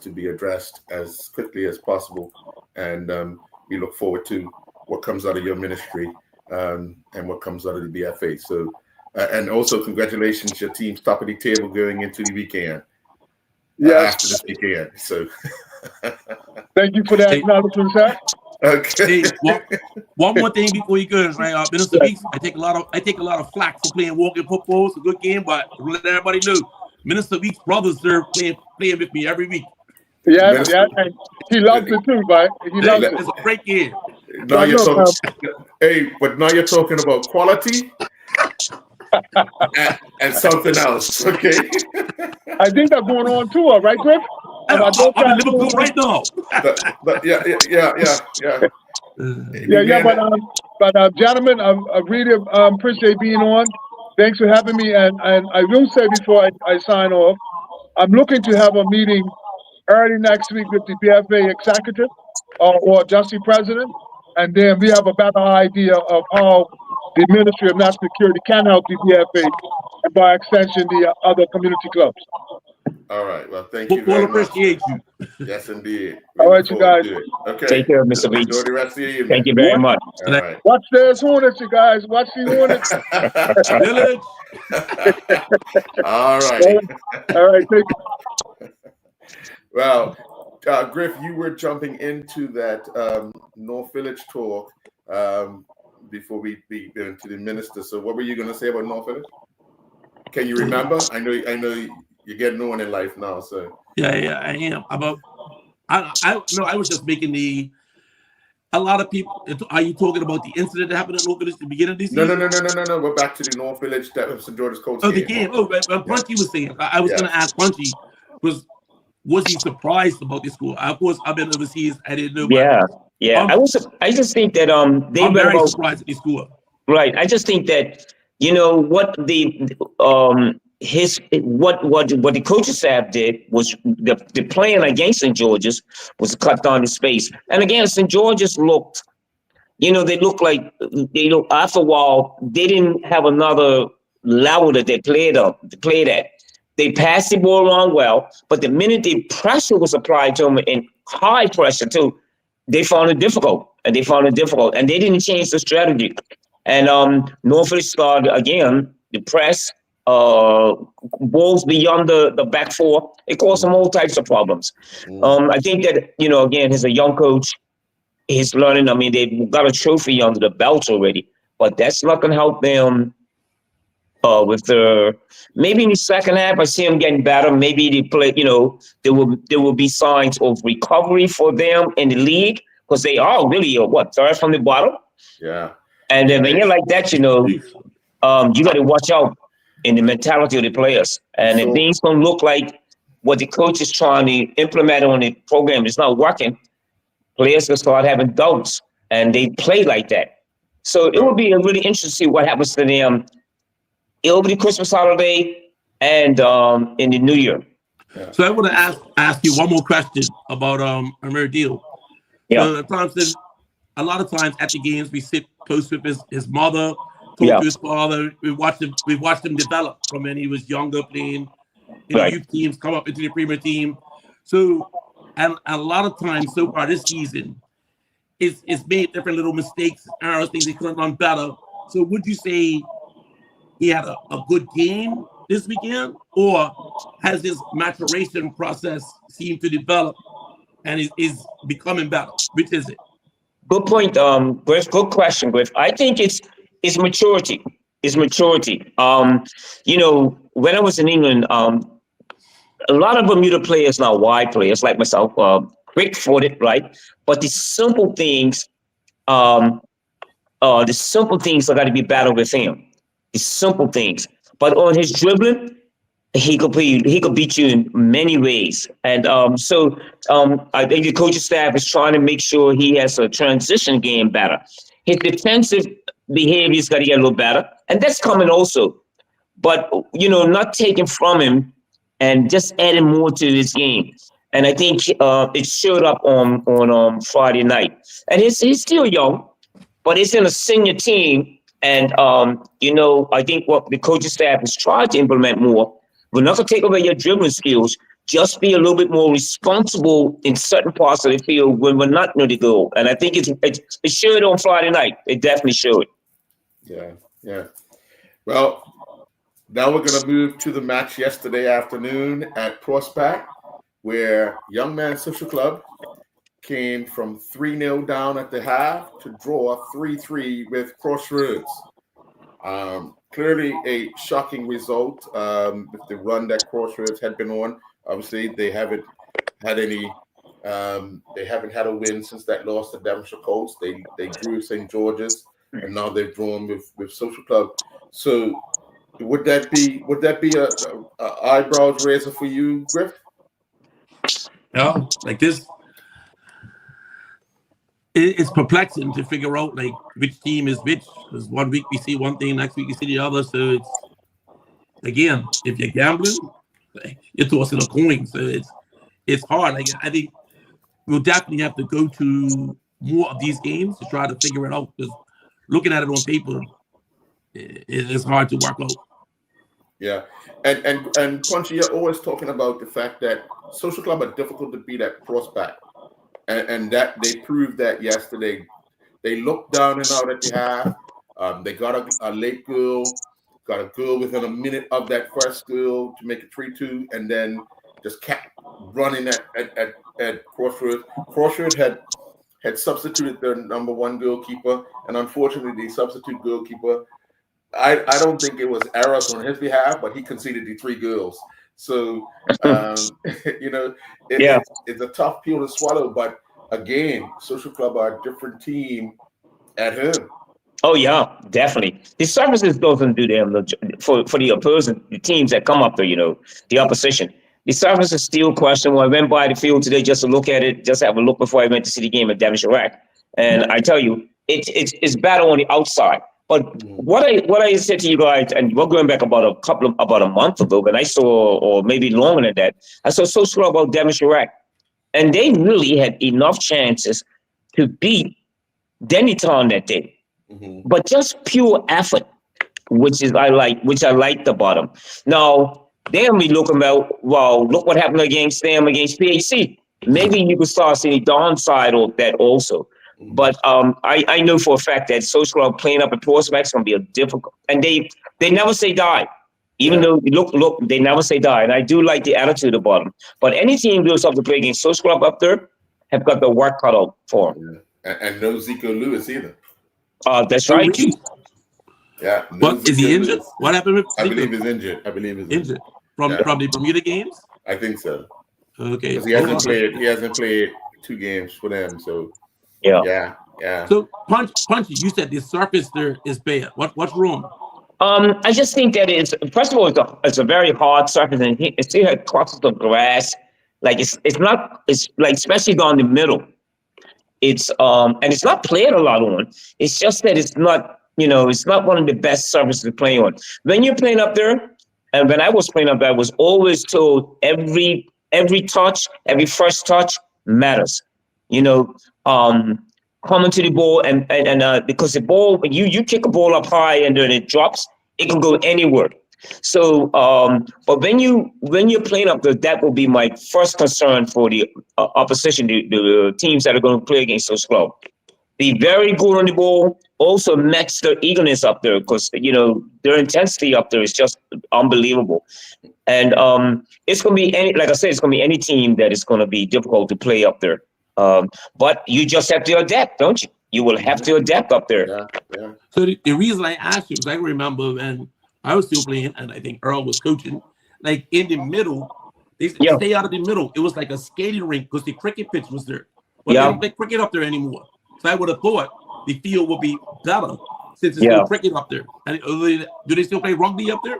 to be addressed as quickly as possible. And we look forward to what comes out of your ministry and what comes out of the BFA. So, and also congratulations, your team's top of the table going into the weekend. Yes. After this weekend. So, thank you for that acknowledgement, sir. Okay. Hey, one more thing before you go, right? Minister Weeks, I take a lot of flack for playing walking football. It's a good game, but let everybody know, Minister Weeks' brothers are playing with me every week. Yeah, and he loves it too, right? He loves it. It's a great game. Now you're talking, but now you're talking about quality and something else, okay? I think they're going on tour, right, Griff? I'm in Liverpool right now. But yeah. But gentlemen, I really appreciate being on. Thanks for having me. And I will say before I sign off, I'm looking to have a meeting early next week with the BFA executive or just the president, and then we have a better idea of how the Ministry of National Security can help the BFA and by extension the other community clubs. All right. Well, thank you very much. Appreciate you. Yes, indeed. All right, you guys. Okay. Take care, Mr. Weeks. Enjoy the rest of your evening. Thank you very much. All right. Watch those Hornets, you guys. Watch the Hornets. Village. All right. All right. Take care. Well, Griff, you were jumping into that North Village talk before we go into the minister. So what were you going to say about North Village? Can you remember? I know you're getting on in life now, so. Yeah, I am. I was just making a lot of people. Are you talking about the incident that happened at North Village at the beginning of this season? No. We're back to the North Village that was St. George's Coach. Oh, the game. Oh, Punchy was saying. I was going to ask Punchy, was he surprised about this school? Of course, I've been overseas. I didn't know. Yeah. I just think that I'm very surprised at this school. Right. I just think that what what the coaching staff did was the plan against St. George's was to cut down the space. And again, St. George's looked, they looked like after a while they didn't have another level that they played at. They passed the ball around well, but the minute the pressure was applied to them, and high pressure too, they found it difficult. And they didn't change the strategy. And Norfolk started again, the press, balls beyond the back four. It caused them all types of problems. I think that, again, as a young coach, he's learning. I mean, they've got a trophy under the belt already, but that's not going to help them with maybe in the second half. I see them getting better. Maybe they play, there will be signs of recovery for them in the league because they are really third from the bottom. Yeah. And then when you're like that, you got to watch out in the mentality of the players. And if things don't look like what the coach is trying to implement on the program is not working, players will start having doubts, and they play like that. So it will be really interesting to see what happens to them over the Christmas holiday and in the New Year. Yeah. So I want to ask you one more question about Amir Deal. Yeah. So a lot of times at the games we sit close with his mother, talk to his father. We watched him develop from when he was younger, playing in the youth teams, come up into the premier team. So and a lot of times so far this season, it's made different little mistakes, errors, things they could have done better. So would you say he had a good game this weekend, or has his maturation process seemed to develop and is becoming better? Which is it? Good point, Griff. Good question, Griff. I think it's maturity. It's maturity. When I was in England, a lot of Bermuda players now, wide players like myself, quick-footed, right? But the simple things are got to be better with him. The simple things. But on his dribbling, he could beat you in many ways. And I think the coaching staff is trying to make sure he has a transition game better. His defensive behavior's got to get a little better, and that's coming also. But not taking from him and just adding more to his game. And I think it showed up on Friday night. And he's still young, but he's in a senior team. And I think what the coaching staff is trying to implement more. We're not going to take away your dribbling skills. Just be a little bit more responsible in certain parts of the field when we're not near the goal. And I think it showed on Friday night. It definitely showed. Yeah. Well, now we're going to move to the match yesterday afternoon at Prospect, where Young Man Social Club came from 3-0 down at the half to draw 3-3 with Crossroads. Clearly a shocking result with the run that Crossroads had been on. Obviously, they haven't had a win since that loss to Devonshire Coast. They drew St. George's, and now they've drawn with Social Club. So would that be a eyebrows raiser for you, Griff? No, like this. It's perplexing to figure out like which team is which. Because one week we see one thing, next week you see the other. So it's, again, if you're gambling, you're tossing a coin. So it's hard. Like, I think we'll definitely have to go to more of these games to try to figure it out. Because looking at it on paper, it's hard to work out. Yeah, and Punchy, you're always talking about the fact that Social Club are difficult to beat at Prospect. And that they proved that yesterday. They looked down and out at the half. They got a late goal, got a goal within a minute of that first goal to make it 3-2, and then just kept running at Crossroads. Crossroads had substituted their number one goalkeeper, and unfortunately, the substitute goalkeeper, I don't think it was errors on his behalf, but he conceded the 3 goals. So, it's a tough pill to swallow. But again, Social Club are a different team at home. Oh, yeah, definitely. The services doesn't do them for the opposing the teams that come up there, the opposition. The service is still questionable. I went by the field today just to look at it, just have a look before I went to see the game at Devonshire. And I tell you, it's better on the outside. But what I said to you guys, and we're going back about a month ago, when I saw, or maybe longer than that, I saw Social Club about Devonshire, and they really had enough chances to beat Dennytown that day. Mm-hmm. But just pure effort, which I like about them. Now, then we look about, well, look what happened against PHC. Maybe you could start seeing the downside of that also. But I know for a fact that Social Club playing up at Prospect is going to be a difficult. And they never say die. Even though, look, they never say die. And I do like the attitude about them. But any team goes up to play against Social Club up there have got the work cut out for them. Yeah. And no Zico Lewis either. That's right. Yeah. No what, is he injured? Lewis. What happened with Zico? I believe he's injured. From the Bermuda games? I think so. Okay. Because he hasn't played 2 games for them, so... Yeah. So, Punchy, you said the surface there is bad. What's wrong? I just think that first of all, it's a very hard surface, and it still has clusters of grass. Like it's like especially down the middle. It's and it's not played a lot on. It's just that it's not one of the best surfaces to play on. When you're playing up there, and when I was playing up there, I was always told every touch, every first touch matters. Coming to the ball and because the ball, when you kick a ball up high and then it drops, it can go anywhere. So, but when you're playing up there, that will be my first concern for the opposition, the teams that are going to play against those clubs. Be very good on the ball. Also match their eagerness up there, because their intensity up there is just unbelievable. And it's going to be like I said, it's going to be any team that is going to be difficult to play up there. But you just have to adapt, don't you? You will have to adapt up there. Yeah. So the reason I asked you is I remember when I was still playing, and I think Earl was coaching, like in the middle, they stay out of the middle. It was like a skating rink because the cricket pitch was there. But they don't play cricket up there anymore. So I would have thought the field would be better since there's no cricket up there. And do they still play rugby up there?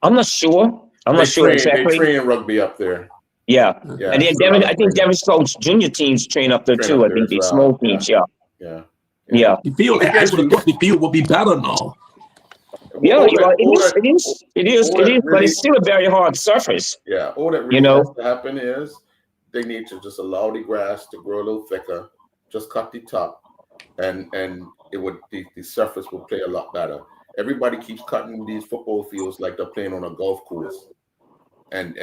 I'm not sure. I'm not sure exactly. They train rugby up there. Yeah. And then I think Devon's coach junior teams train up there too. I think the small teams. Yeah. The field, I would have thought the field would be better now. Yeah, it is, but it's still a very hard surface. Yeah, all that really has to happen is they need to just allow the grass to grow a little thicker, just cut the top, and it would the surface will play a lot better. Everybody keeps cutting these football fields like they're playing on a golf course, and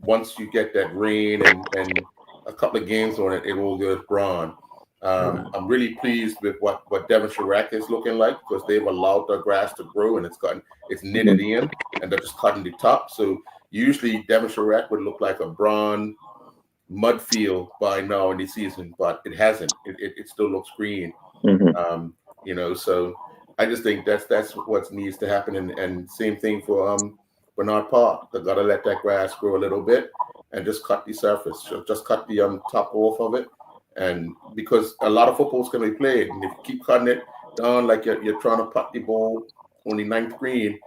once you get that rain and a couple of games on it, it will go brown. I'm really pleased with what Devonshire Rec is looking like, because they've allowed their grass to grow and it's knitted in, and they're just cutting the top. So usually Devonshire Rec would look like a brown mud field by now in the season, but it hasn't. It still looks green. So I just think that's what needs to happen, and same thing for Bernard Park. They gotta let that grass grow a little bit and just cut the surface, just cut the top off of it. And because a lot of football's going to be played, and if you keep cutting it down like you're trying to putt the ball on the ninth green,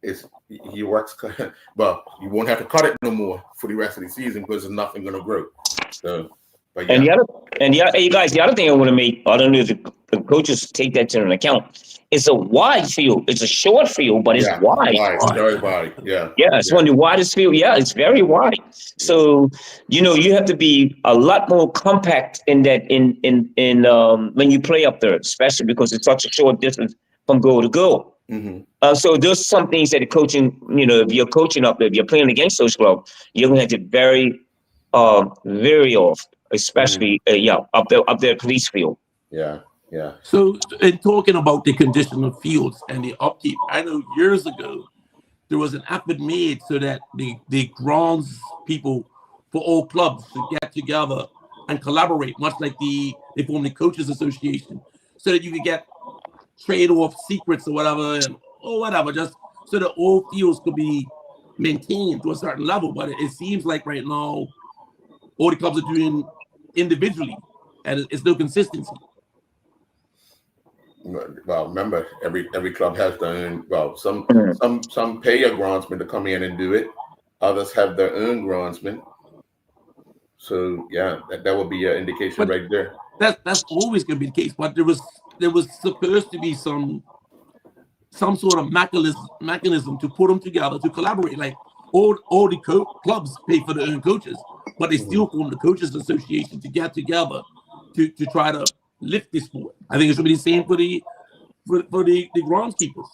you won't have to cut it no more for the rest of the season because there's nothing going to grow. So, but yeah. Hey guys, the other thing I want to make, I don't know if the coaches take that into account. It's a wide field. It's a short field, but it's wide. It's very wide. Yeah. Yeah, it's one of the widest field. Yeah, it's very wide. So you have to be a lot more compact in that when you play up there, especially because it's such a short distance from goal to goal. Mm-hmm. So there's some things that the coaching, if you're coaching up there, if you're playing against those clubs, you're gonna have to very off, especially up there police field. Yeah. So in talking about the condition of fields and the upkeep, I know years ago there was an effort made so that the grounds people for all clubs to get together and collaborate, much like they formed the Coaches Association, so that you could get trade-off secrets or whatever, just so that all fields could be maintained to a certain level. But it seems like right now all the clubs are doing individually, and it's no consistency. Well, remember, every club has their own. Well, some pay a groundsman to come in and do it. Others have their own groundsman. So yeah, that would be an indication right there. That's always going to be the case. But there was supposed to be some sort of mechanism to put them together to collaborate. Like all the clubs pay for their own coaches, but they still form the Coaches Association to get together to try to lift this sport. I think it should be the same for the groundskeepers.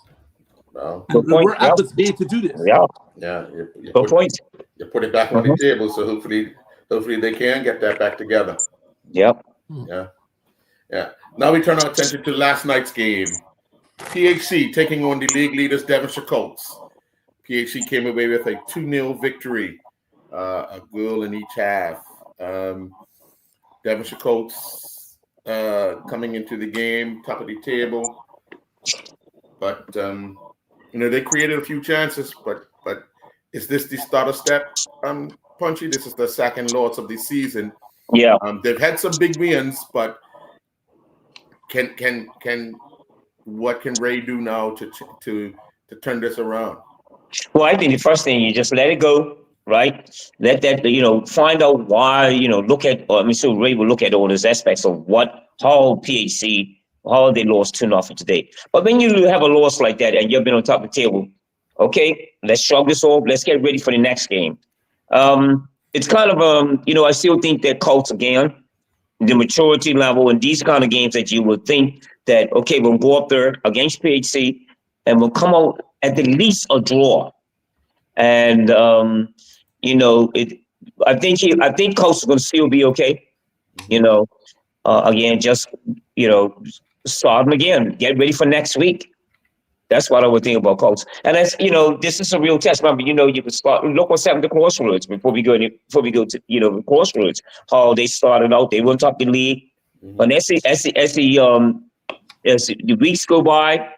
Well, we're efforts made to do this. Yeah. You put it back on the table, so hopefully they can get that back together. Yep. Yeah. Now we turn our attention to last night's game. PHC taking on the league leaders Devonshire Colts. PHC came away with a 2-0 victory, a goal in each half. Devonshire Colts coming into the game, top of the table, but they created a few chances. But is this the starter step? Punchy. This is the second loss of the season. Yeah. They've had some big wins, but what can Ray do now to turn this around? Well, I think the first thing, you just let it go. Right? Let that, find out why, look at, so Ray will look at all those aspects of how they lost 2-0 today. But when you have a loss like that and you've been on top of the table, okay, let's shrug this off. Let's get ready for the next game. It's kind of, I still think that Colts, again, the maturity level and these kind of games that you would think that, okay, we'll go up there against PHC and we'll come out at the least a draw. And you know, I think Coach is going to still be okay. You know, again, just start them again. Get ready for next week. That's what I would think about Colts. And that's, this is a real test. Remember, you can start, look what's happened to Crossroads before we go to, Crossroads. How they started out, they went up the league. But as the weeks go by,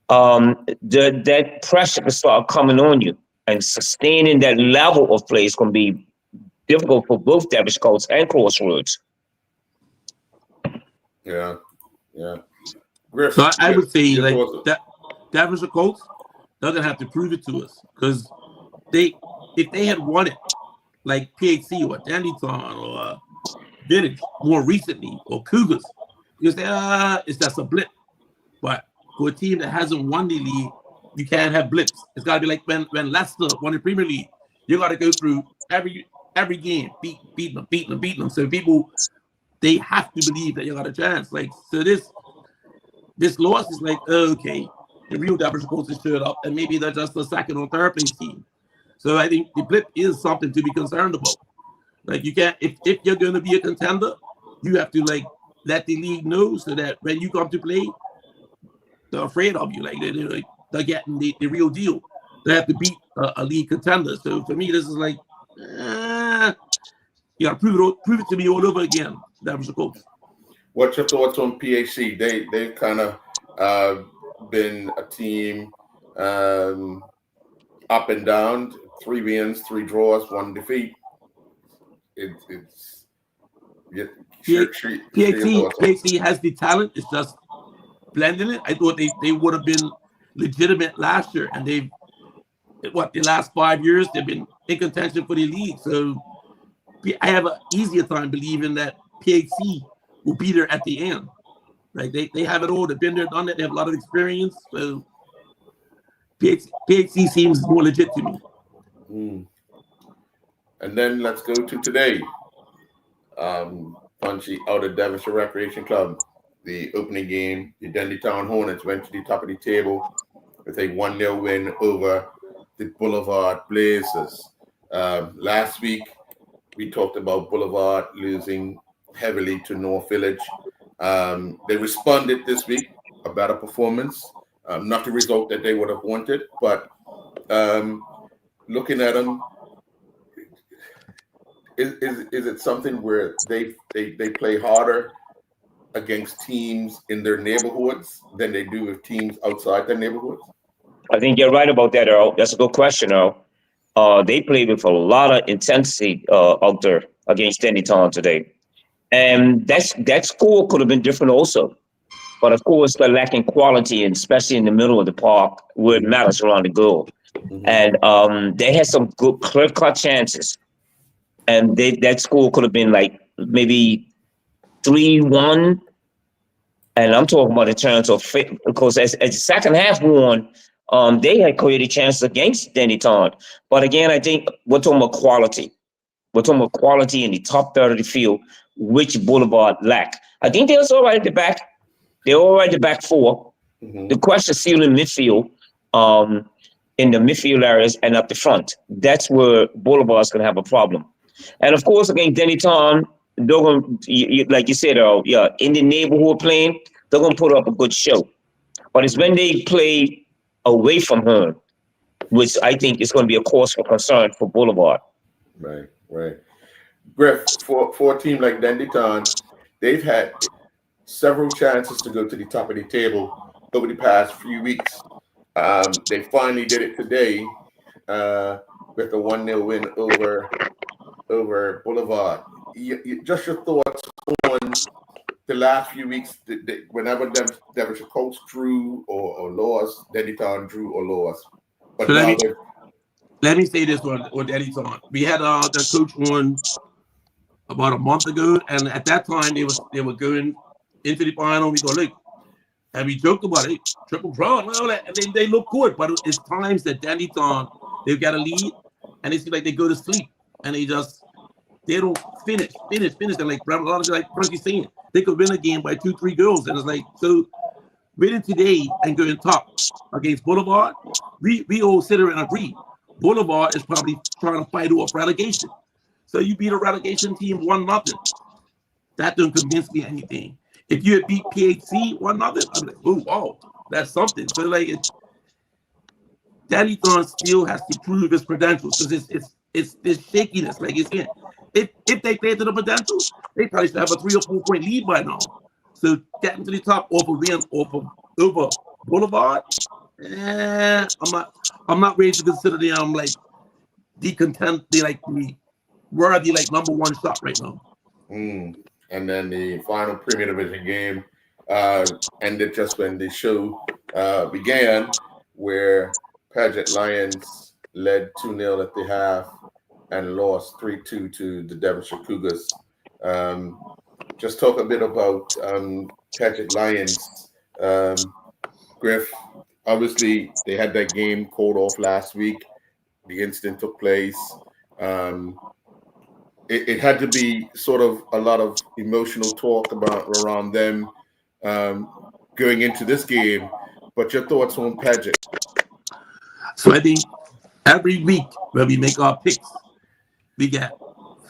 that pressure can start coming on you. And sustaining that level of play is going to be difficult for both Devonshire Colts and Crossroads. Yeah. Griff, So I would say your like thoughts? that Devonshire Colts doesn't have to prove it to us, because if they had won it like PHC or Dandytown or Vintage more recently or Cougars, you say it's just a blip. But for a team that hasn't won the league, you can't have blips. It's got to be like when Leicester won the Premier League. You got to go through every game, beating them. So people, they have to believe that you got a chance. Like, so this loss is like, okay, the real Devonshire Colts has showed up, and maybe they're just a second or third place team. So I think the blip is something to be concerned about. Like, you can't, if you're going to be a contender, you have to like let the league know, so that when you come to play, they're afraid of you. Like they're getting the real deal. They have to beat a league contender. So for me, this is like, you got to prove it to me all over again. Devonshire Colts. What's your thoughts on PHC? They've kind of been a team up and down, 3 wins, 3 draws, 1 defeat. PHC has the talent. It's just blending it. I thought they would have been legitimate last year, and the last 5 years they've been in contention for the league. So I have an easier time believing that PHC will be there at the end. Like they have it all. They've been there, done it. They have a lot of experience. So PHC seems more legit to me. And then let's go to today. Punchy out of Devonshire Recreation Club. The opening game, the Dandytown Hornets went to the top of the table with a 1-0 win over the Boulevard Blazers. Last week, we talked about Boulevard losing heavily to North Village. They responded this week, a better performance, not the result that they would have wanted, but looking at them, is it something where they play harder against teams in their neighborhoods than they do with teams outside their neighborhoods? I think you're right about that, Earl. That's a good question, Earl. They played with a lot of intensity out there against Dandytown today. And that score could have been different also. But of course, they're lacking quality, and especially in the middle of the park where it matters around the goal. And they had some good clear-cut chances. And that score could have been like maybe 3-1. And I'm talking about in terms of, because as the second half won, they had created chances against Dandytown. But again, I think we're talking about quality. We're talking about quality in the top third of the field, which Boulevard lack. I think they're all right at the back. They're all right at the back 4. The question is still in midfield, in the midfield areas and up the front. That's where Boulevard's going to have a problem. And of course, against Dandytown, they're going to, like you said, in the neighborhood playing, they're going to put up a good show. But it's when they play away from home, which I think is going to be a cause for concern for Boulevard. Right. Griff, for a team like Dandytown, they've had several chances to go to the top of the table over the past few weeks. They finally did it today with a 1-0 win over Boulevard. Just your thoughts on the last few weeks, whenever Devonshire Colts drew or lost, Dandytown drew or lost. But so now let me say this on Dandytown. We had their coach on about a month ago, and at that time they were going into the final. We go, look, and we joked about it, triple draw and all that, and they look good. But it's times that Dandytown, they've got a lead, and it seems like they go to sleep, and they don't finish. And like a lot of like Frankie saying, they could win a game by 2-3 goals, and it's like, so winning today and going top against Boulevard, we all sit here and agree. Boulevard is probably trying to fight off relegation. So you beat a relegation team 1-0. That doesn't convince me anything. If you had beat PHC 1-0, I'm like, oh wow, that's something. So like Danny Thorne still has to prove his credentials because it's this shakiness. Like if they played to the potential, they probably should have a 3 or 4 point lead by now. So getting to the top over Boulevard, I'm not ready to consider them like the worthy number one shot right now. And then the final Premier Division game ended just when the show began, where Paget Lions led 2-0 at the half and lost 3-2 to the Devonshire Cougars. Just talk a bit about Paget Lions. Griff, obviously they had that game called off last week. The incident took place. It had to be sort of a lot of emotional talk around them going into this game. But your thoughts on Paget? So I think every week when we make our picks, we get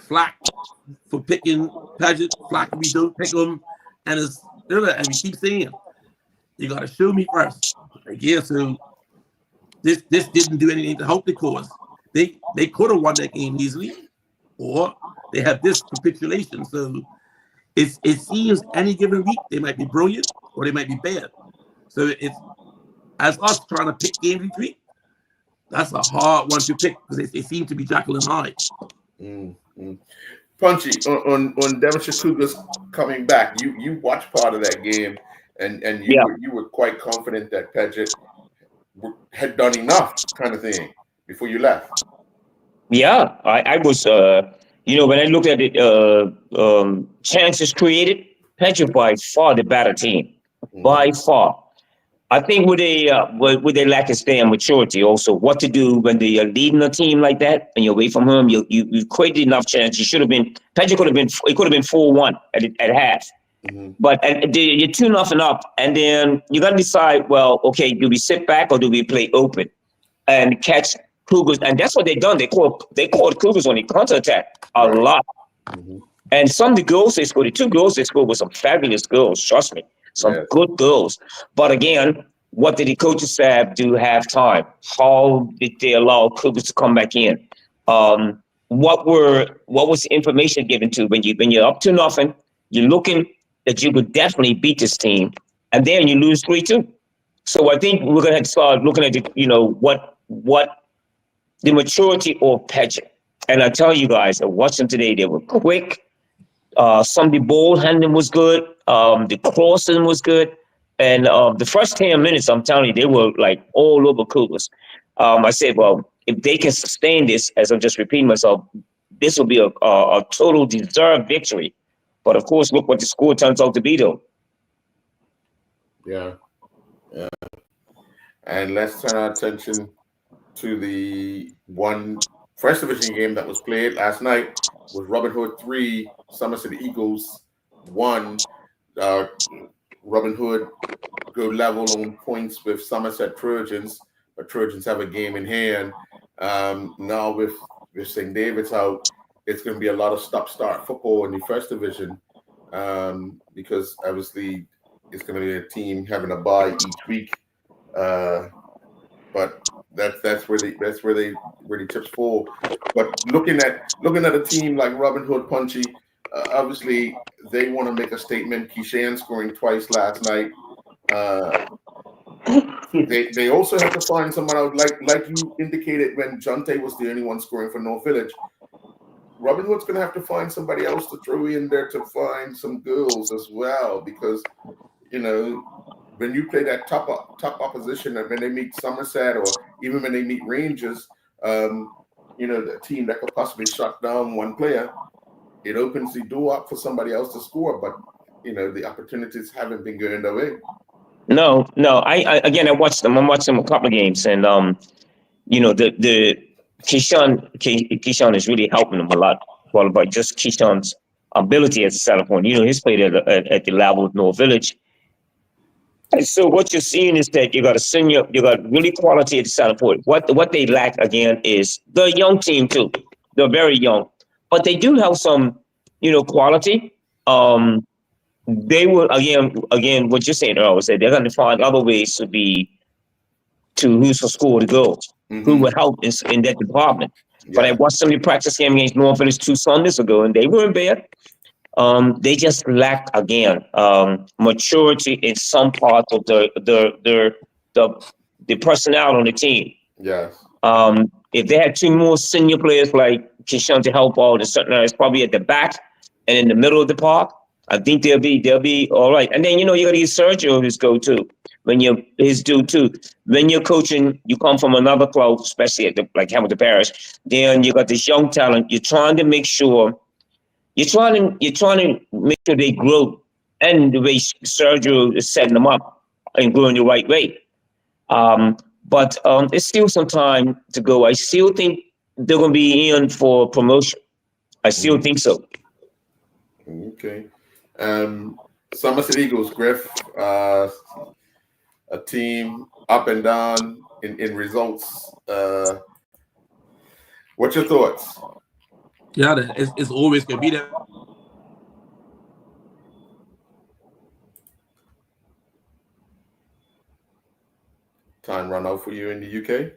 flack for picking Paget, flack we don't pick them, and we keep saying, you gotta show me first. Like, yeah, so this didn't do anything to help the cause. They could have won that game easily, or they have this capitulation. So it seems any given week they might be brilliant or they might be bad. So it's as us trying to pick game each week. That's a hard one to pick because they seem to be Jekyll and Hyde. Punchy, on Devonshire Cougars coming back, you watched part of that game, and you were quite confident that Paget had done enough, kind of thing, before you left. Yeah, I was. When I looked at it, chances created, Paget by far the better team, by far. I think with they lack of damn maturity, also what to do when you're leading a team like that and you're away from home, you created enough chance. You should have been. Paget could have been 4-1 at half, but you're 2-0 up, and then you got to decide. Well, okay, do we sit back or do we play open and catch Cougars? And that's what they done. They called Cougars on the counterattack a lot, and some of the goals they scored, the 2 goals they scored were some fabulous goals. Trust me. Some good goals. But again, what did the coaching staff do halftime? How did they allow Cougars to come back in? What was the information given to when you're up 2-0, you're looking that you could definitely beat this team, and then you lose 3-2. So I think we're gonna have to start looking at what the maturity of Paget. And I tell you guys, I watched them today, they were quick. Some of the ball handling was good. The crossing was good. And the first 10 minutes, I'm telling you, they were like all over Cougars. I said, well, if they can sustain this, as I'm just repeating myself, this will be a total deserved victory. But of course, look what the score turns out to be, though. Yeah. And let's turn our attention to the one first division game that was played last night. Was Robin Hood 3, Somerset Eagles 1. Robin Hood go level on points with Somerset Trojans, but Trojans have a game in hand. Now with St. David's out, it's going to be a lot of stop-start football in the first division because obviously it's going to be a team having a bye each week. But that's where they really tips fall. But looking at a team like Robin Hood, Punchy, obviously they want to make a statement. Keishan scoring twice last night. They also have to find someone out like you indicated when Jonte was the only one scoring for North Village. Robin Hood's going to have to find somebody else to throw in there to find some goals as well, because when you play that top opposition, and when they meet Somerset or even when they meet Rangers, the team that could possibly shut down one player, it opens the door up for somebody else to score. But the opportunities haven't been going their way. No. I watched them. I watched them a couple of games, and the Keishan is really helping them a lot. Well, by just Keishan's ability as a center point. He's played at the level of North Village. And so what you're seeing is that you got you got really quality at the center point. What they lack again is the young team too. They're very young, but they do have some, quality. They will again, what you're saying earlier, said they're going to find other ways to who's for school to go, who will help in that department. But I watched somebody practice game against North Village 2 Sundays ago, and they weren't bad. They just lack again maturity in some parts of the personnel on the team. Yes. If they had 2 more senior players like Kishan to help out in certain areas, probably at the back and in the middle of the park, I think they'll be all right. And then you got to get Sergio his go too. When you're his due too. When you're coaching, you come from another club, especially at like Hamilton Parish. Then you got this young talent. You're trying to make sure. You're trying to make sure they grow, and the way Sergio is setting them up and growing the right way. But it's still some time to go. I still think they're going to be in for promotion. I still think so. Okay. Somerset Eagles, Griff, a team up and down in results. What's your thoughts? Yeah, it's always going to be there. Time run out for you in the UK?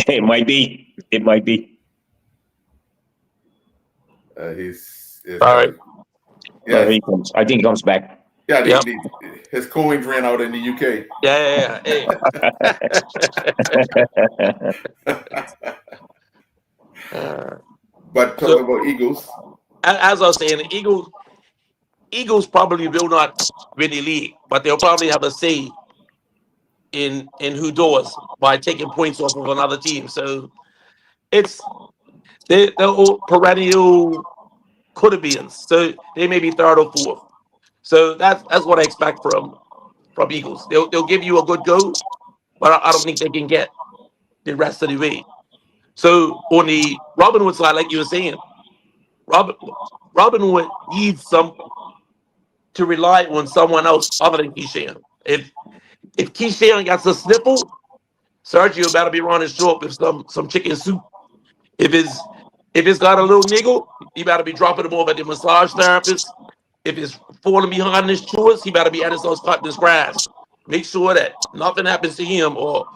It might be. It might be. He's all right. Yeah, he comes. I think he comes back. Yeah, his coins ran out in the UK. Yeah. Hey. But talking about Eagles. As I was saying, the Eagles probably will not win the league, but they'll probably have a say in who does by taking points off of another team. So they're all perennial could-have-beens. So they may be third or fourth. So that's what I expect from Eagles. They'll give you a good go, but I don't think they can get the rest of the way. So on the Robinwood side, like you were saying, Robinwood needs some to rely on someone else other than Keyshawn. If Keyshawn gets a sniffle, Sergio better be running short with some chicken soup. If it's got a little niggle, he better be dropping him off at the massage therapist. If it's falling behind his chores, he better be at his house cutting his grass. Make sure that nothing happens to him or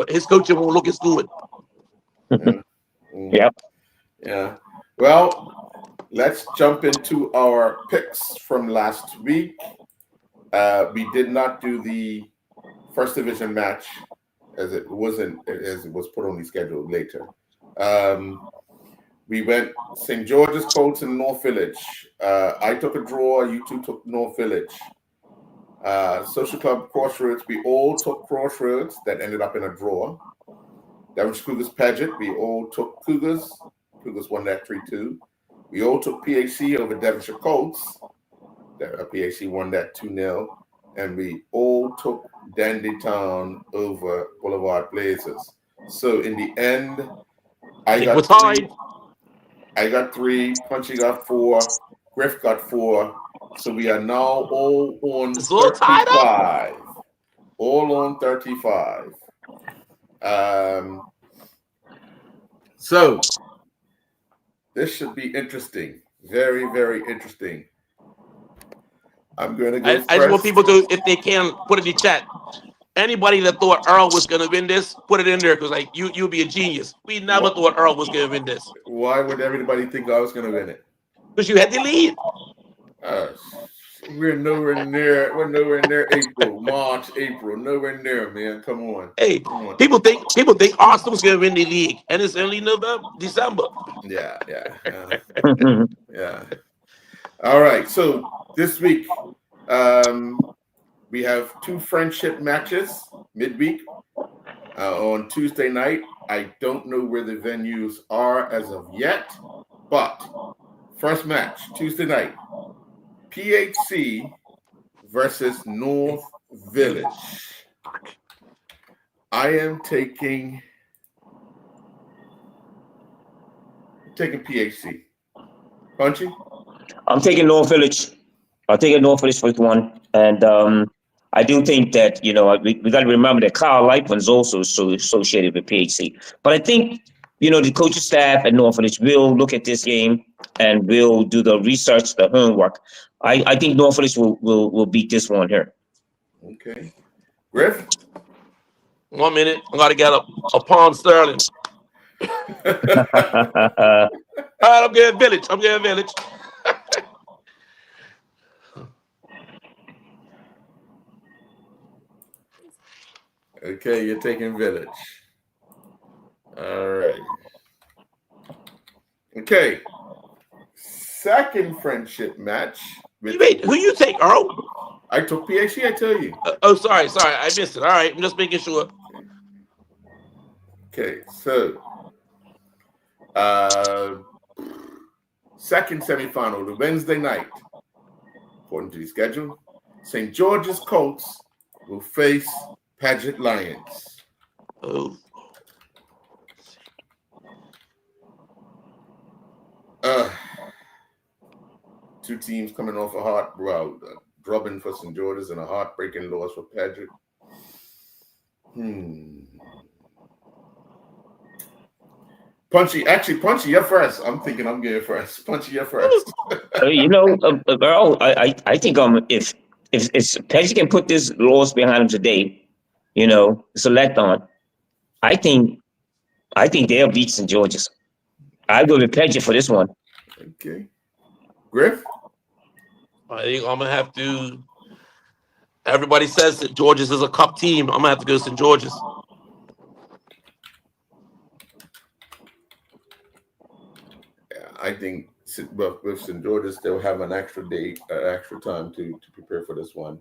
his coaching won't look as good. Yep. Yeah. Well, let's jump into our picks from last week. We did not do the first division match as it was put on the schedule later. We went St. George's, Colts, and North Village. I took a draw. You two took North Village. Social Club Crossroads, we all took Crossroads. That ended up in a draw. Devonshire Cougars Pageant, we all took Cougars. Cougars won that 3-2. We all took PAC over Devonshire Colts. PAC won that 2-0. And we all took Dandy Town over Boulevard Blazers. So in the end, I got 3, Punchy got 4, Griff got 4. So we are now all on 35. All on 35. So this should be interesting. Very, very interesting. I'm going to go first. I just want people to, if they can, put it in the chat. Anybody that thought Earl was going to win this, put it in there because like you'll be a genius. We never thought Earl was going to win this. Why would everybody think I was going to win it? Because you had the lead. We're nowhere near April, March, April. Nowhere near, man. Come on. Hey, Come on. people think Arsenal's going to win the league, and it's only December. Yeah. All right. So this week, we have 2 friendship matches midweek on Tuesday night. I don't know where the venues are as of yet, but first match Tuesday night. PHC versus North Village. I am taking PHC. Punchy? I'm taking North Village. I'll take North Village for 1. And I do think that, we got to remember that Kyle Lightman's also associated with PHC. But I think, the coaching staff at Norfolk will look at this game and will do the research, the homework. I think Norfolk will beat this one here. Okay. Griff? 1 minute. I got to get a Pawn Sterling. All right, I'm getting Village. Okay, you're taking Village. All right. Okay. Second friendship match. Who you take, Earl? I took PHC, I tell you. Sorry. I missed it. All right, I'm just making sure. Okay, so second semifinal, the Wednesday night, according to the schedule, St. George's Colts will face Paget Lions. Oh. Two teams coming off a drubbing for St. George's and a heartbreaking loss for Paget. Punchy, you're first. I'm thinking I'm getting first. Punchy, you're first. Earl, I think if Paget can put this loss behind him today, select on, I think they'll beat St. George's. I go with Paget for this one. Okay. Griff? I think I'm going to have to. Everybody says that George's is a cup team. I'm going to have to go St. George's. Yeah, I think with St. George's, they'll have an extra time to prepare for this one.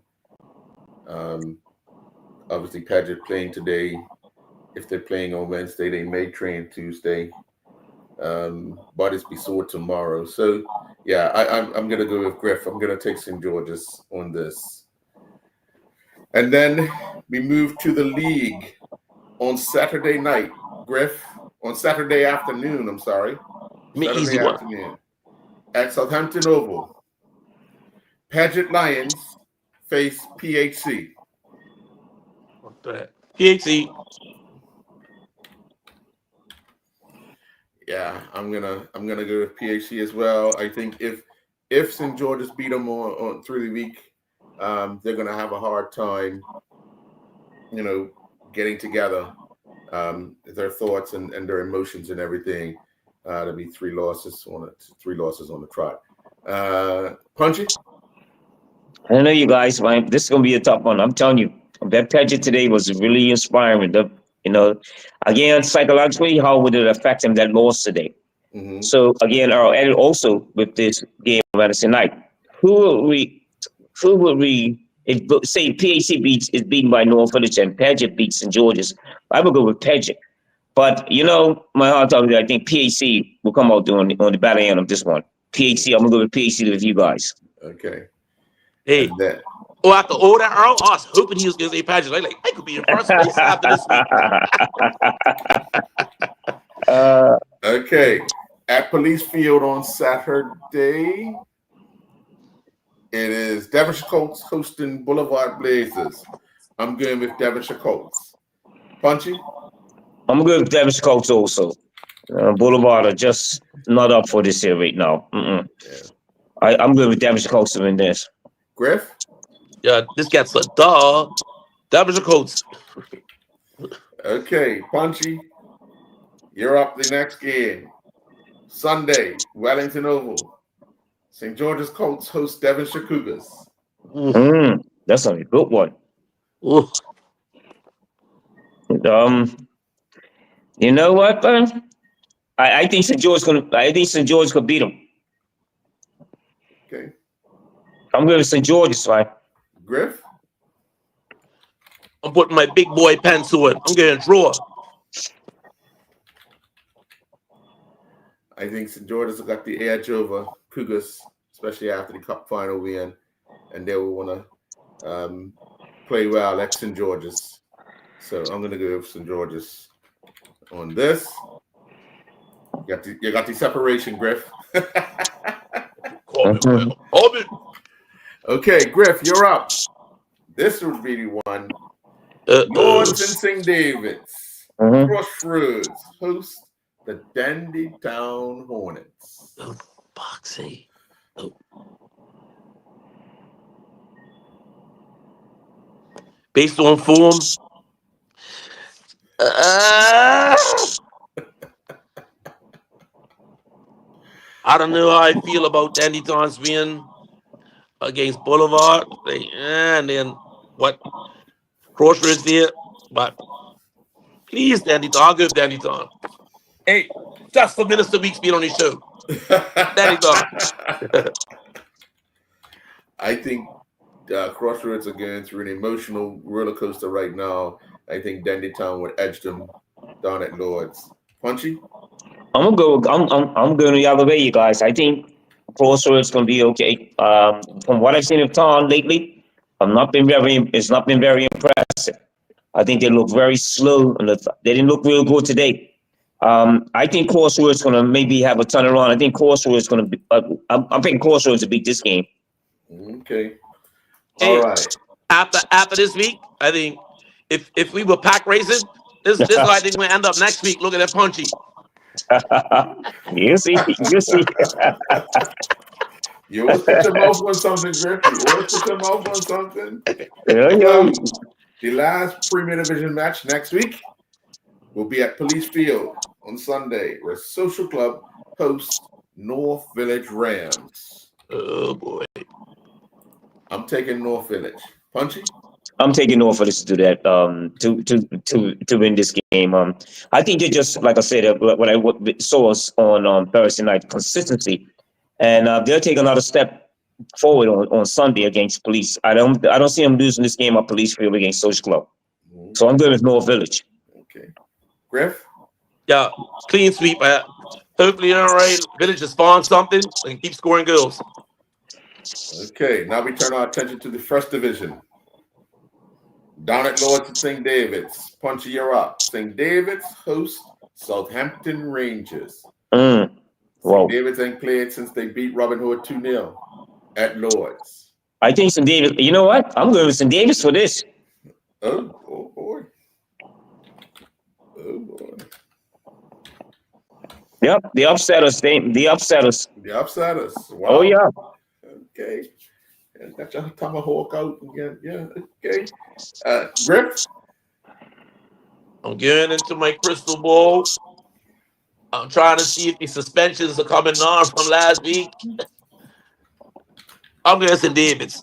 Obviously, Paget playing today. If they're playing on Wednesday, they may train Tuesday. Bodies be sore tomorrow. So, yeah, I'm going to go with Griff. I'm going to take St. George's on this. And then we move to the league on Saturday night. Griff, on Saturday afternoon, I'm sorry. Saturday easy afternoon. one. At Southampton Oval, Paget Lions face PHC. What the PHC. Yeah, I'm gonna go with PHC as well. I think if St. George's beat them on through the week, they're gonna have a hard time, getting together, their thoughts and their emotions and everything. There'll be three losses on the trot. Punchy? I don't know, you guys. This is gonna be a tough one. I'm telling you, that Paget today was really inspiring. Again, psychologically, how would it affect him that loss today? Mm-hmm. So again, and also with this game on Wednesday night, who will we? If say PHC is beaten by Norfolk and Paget beats St. George's, I would go with Paget. But my heart tells me I think PHC will come out on the battle end of this one. PHC, I'm gonna go with PHC with you guys. Okay. Hey. After all that, Earl, I was hoping he was going to say Paget. I could be in first place after this week. Okay. At Police Field on Saturday, it is Devonshire Colts hosting Boulevard Blazers. I'm going with Devonshire Colts. Punchy? I'm going with Devonshire Colts also. Boulevard are just not up for this here right now. Yeah. I'm going with Devonshire Colts to win this. Griff? Yeah, this gets a dog. Devonshire Colts. Okay, Punchy, you're up the next game. Sunday, Wellington Oval. St. George's Colts host Devonshire Cougars. That's a good one. Ooh. You know what, I think St. George could beat them. Okay. I'm going to St. George's, right? Griff? I'm putting my big boy pants on. I'm getting a draw. I think St. George's got the edge over Cougars, especially after the Cup final win, and they will want to play well at St. George's. So I'm going to go with St. George's on this. You got the separation, Griff. Call me. Okay, Griff, you're up. This would be the one. Lords and St. David's. Crossroads host the Dandy Town Hornets. Oh, Boxy. Oh. Based on form. I don't know how I feel about Dandy Town's being against Boulevard. And then what? Crossroads there. But please, Dandy Town. I'll give Dandy Town. Hey, just for Minister Weeks being on his show. Dandy Town. I think Crossroads are going through an emotional roller coaster right now. I think Dandy Town would edge them down at Lords. Punchy? I'm going the other way, you guys. I think Crossroads gonna be okay. From what I've seen of Town lately, it's not been very impressive. I think they look very slow, and they didn't look real good today. I think Crossroads gonna maybe have a turnaround. I think Crossroads gonna be. I'm picking Crossroads to beat this game. Okay. Hey, all right. After this week, I think if we were pack racing, this is how I think we're gonna end up next week. Look at that Punchy. You see. You always put your mouth on something, Griff. You always put your mouth on something. Yeah. The last Premier Division match next week will be at Police Field on Sunday, where Social Club hosts North Village Rams. Oh boy. I'm taking North Village. Punchy? I'm taking North Village to do that. To win this game. I think they just, like I said, what I saw on Thursday night, consistency, and they'll take another step forward on Sunday against Police. I don't see them losing this game at Police Field against Social Club. So I'm going with North Village. Okay. Griff? Yeah, clean sweep. Hopefully, all right. Village has spawned something and keep scoring goals. Okay, now we turn our attention to the first division. Down at Lords and St. David's. Punchy, you're up. St. David's host Southampton Rangers. Wow. St. David's ain't played since they beat Robin Hood 2-0 at Lords. I think St. Davis. You know what? I'm going with St. Davis for this. Oh boy. Oh boy. Yep, the upsetters. The upsetters. The upsetters. Wow. Oh yeah. Okay. Got your tomahawk out again. Yeah. Okay. Griff? I'm getting into my crystal ball. I'm trying to see if the suspensions are coming on from last week. I'm going to St. David's.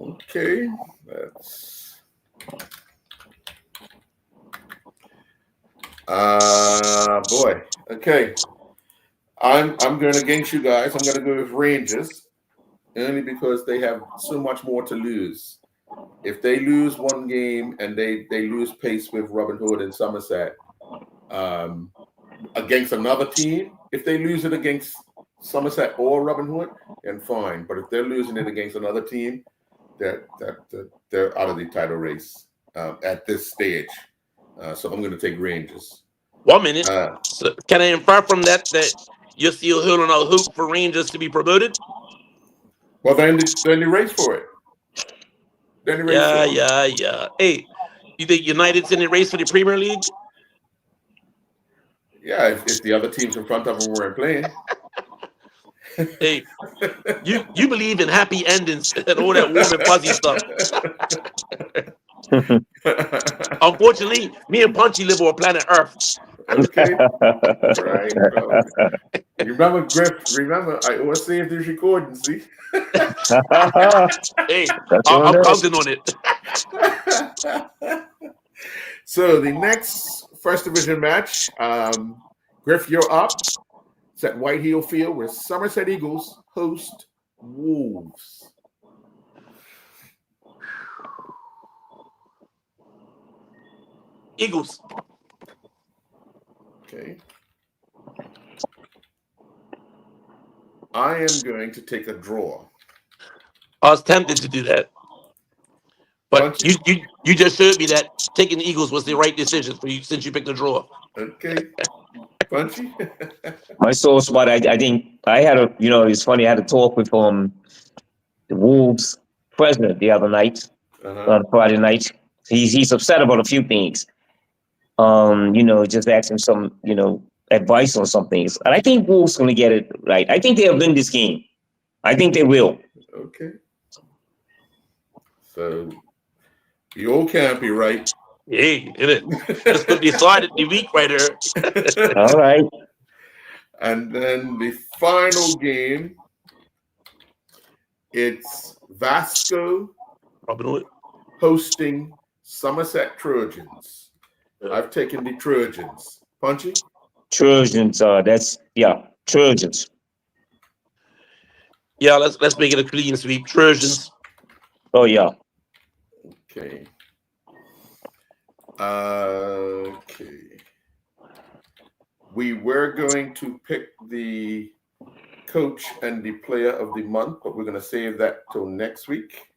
Okay. That's boy. Okay. I'm going against you guys. I'm going to go with Rangers, only because they have so much more to lose. If they lose one game and they lose pace with Robin Hood and Somerset against another team, if they lose it against Somerset or Robin Hood, then fine. But if they're losing it against another team, they're out of the title race at this stage. So I'm going to take Rangers. 1 minute. So can I infer from that you're still holding out hope for Rangers to be promoted? Well, they're in the race for it. Yeah. Hey, you think United's in the race for the Premier League? Yeah, if the other teams in front of them weren't playing. Hey, you believe in happy endings and all that warm and fuzzy stuff. Unfortunately, me and Punchy live on planet Earth. Okay. Right. Remember, Griff, I always say if there's recording, see? Hey, I'm counting on it. So the next first division match, Griff, you're up. It's at White Hill Field where Somerset Eagles host Wolves. Eagles. Okay. I am going to take a draw. I was tempted to do that, but you just showed me that taking the Eagles was the right decision for you since you picked the draw. Okay. Punchy. My sore spot, I think I had a, it's funny, I had a talk with the Wolves president the other night, on Friday night. He's upset about a few things. Just asking some, advice on some things. And I think Wolves going to get it right. I think they'll win this game. I think they will. Okay. So you all can't be right. Hey, this could decide the week right here. All right. And then the final game, it's Vasco hosting Somerset Trojans. I've taken the Trojans. Punchy? Trojans, Trojans. Yeah, let's make it a clean sweep. Trojans. Oh yeah. Okay. Okay. We were going to pick the coach and the player of the month, but we're going to save that till next week.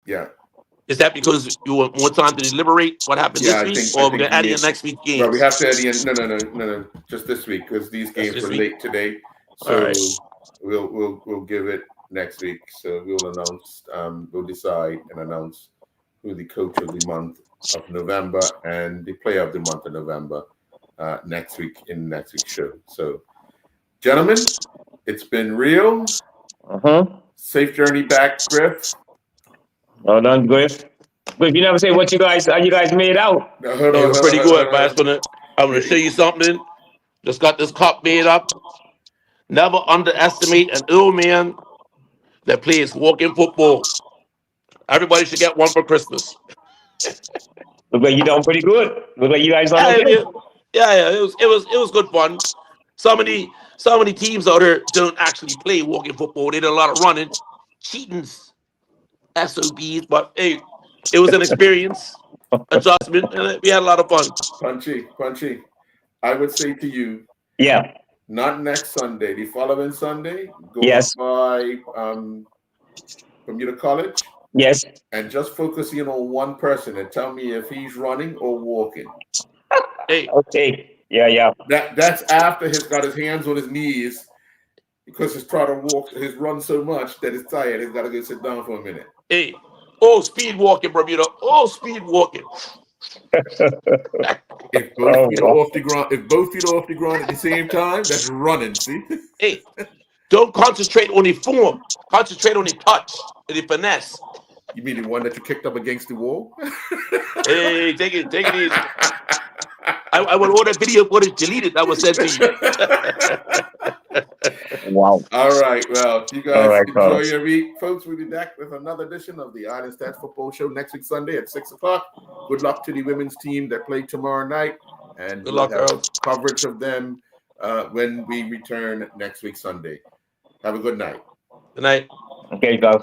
Yeah. Is that because you want more time to deliberate what happened this week, or we're going to add in next week's game? Well, we have to add in. No. Just this week because these games were late today. So we'll give it next week. So we'll announce. We'll decide and announce who the coach of the month of November and the player of the month of November next week in next week's show. So, gentlemen, it's been real. Safe journey back, Griff. Well done, Griff. Griff, you never say how you guys made out. No, it was pretty good, but I'm gonna show you something. Just got this cup made up. Never underestimate an old man that plays walking football. Everybody should get one for Christmas. Look like you done pretty good. Look like you guys done okay. Yeah. It was good fun. So many teams out here don't actually play walking football. They did a lot of running, cheatings, SOBs. But hey, it was an experience, adjustment, and we had a lot of fun. Punchy. I would say to you, not next Sunday, the following Sunday. Go by Bermuda College. Yes. And just focusing on one person and tell me if he's running or walking. Hey. Okay. Yeah. That's after he's got his hands on his knees because he's trying to walk, he's run so much that he's tired. He's got to go sit down for a minute. Hey. Speed walking, Bermuda. Speed walking. If both feet are off the ground at the same time, that's running. See? Hey. Don't concentrate on the form. Concentrate on the touch and the finesse. You mean the one that you kicked up against the wall? Hey, take it easy. I would order video footage deleted. That was sent to you. Wow. All right. Well, you guys enjoy your week. Folks, we'll be back with another edition of the Island Stats Football Show next week, Sunday at 6 o'clock. Good luck to the women's team that play tomorrow night. And good luck, have coverage of them when we return next week, Sunday. Have a good night. Good night. Okay, guys.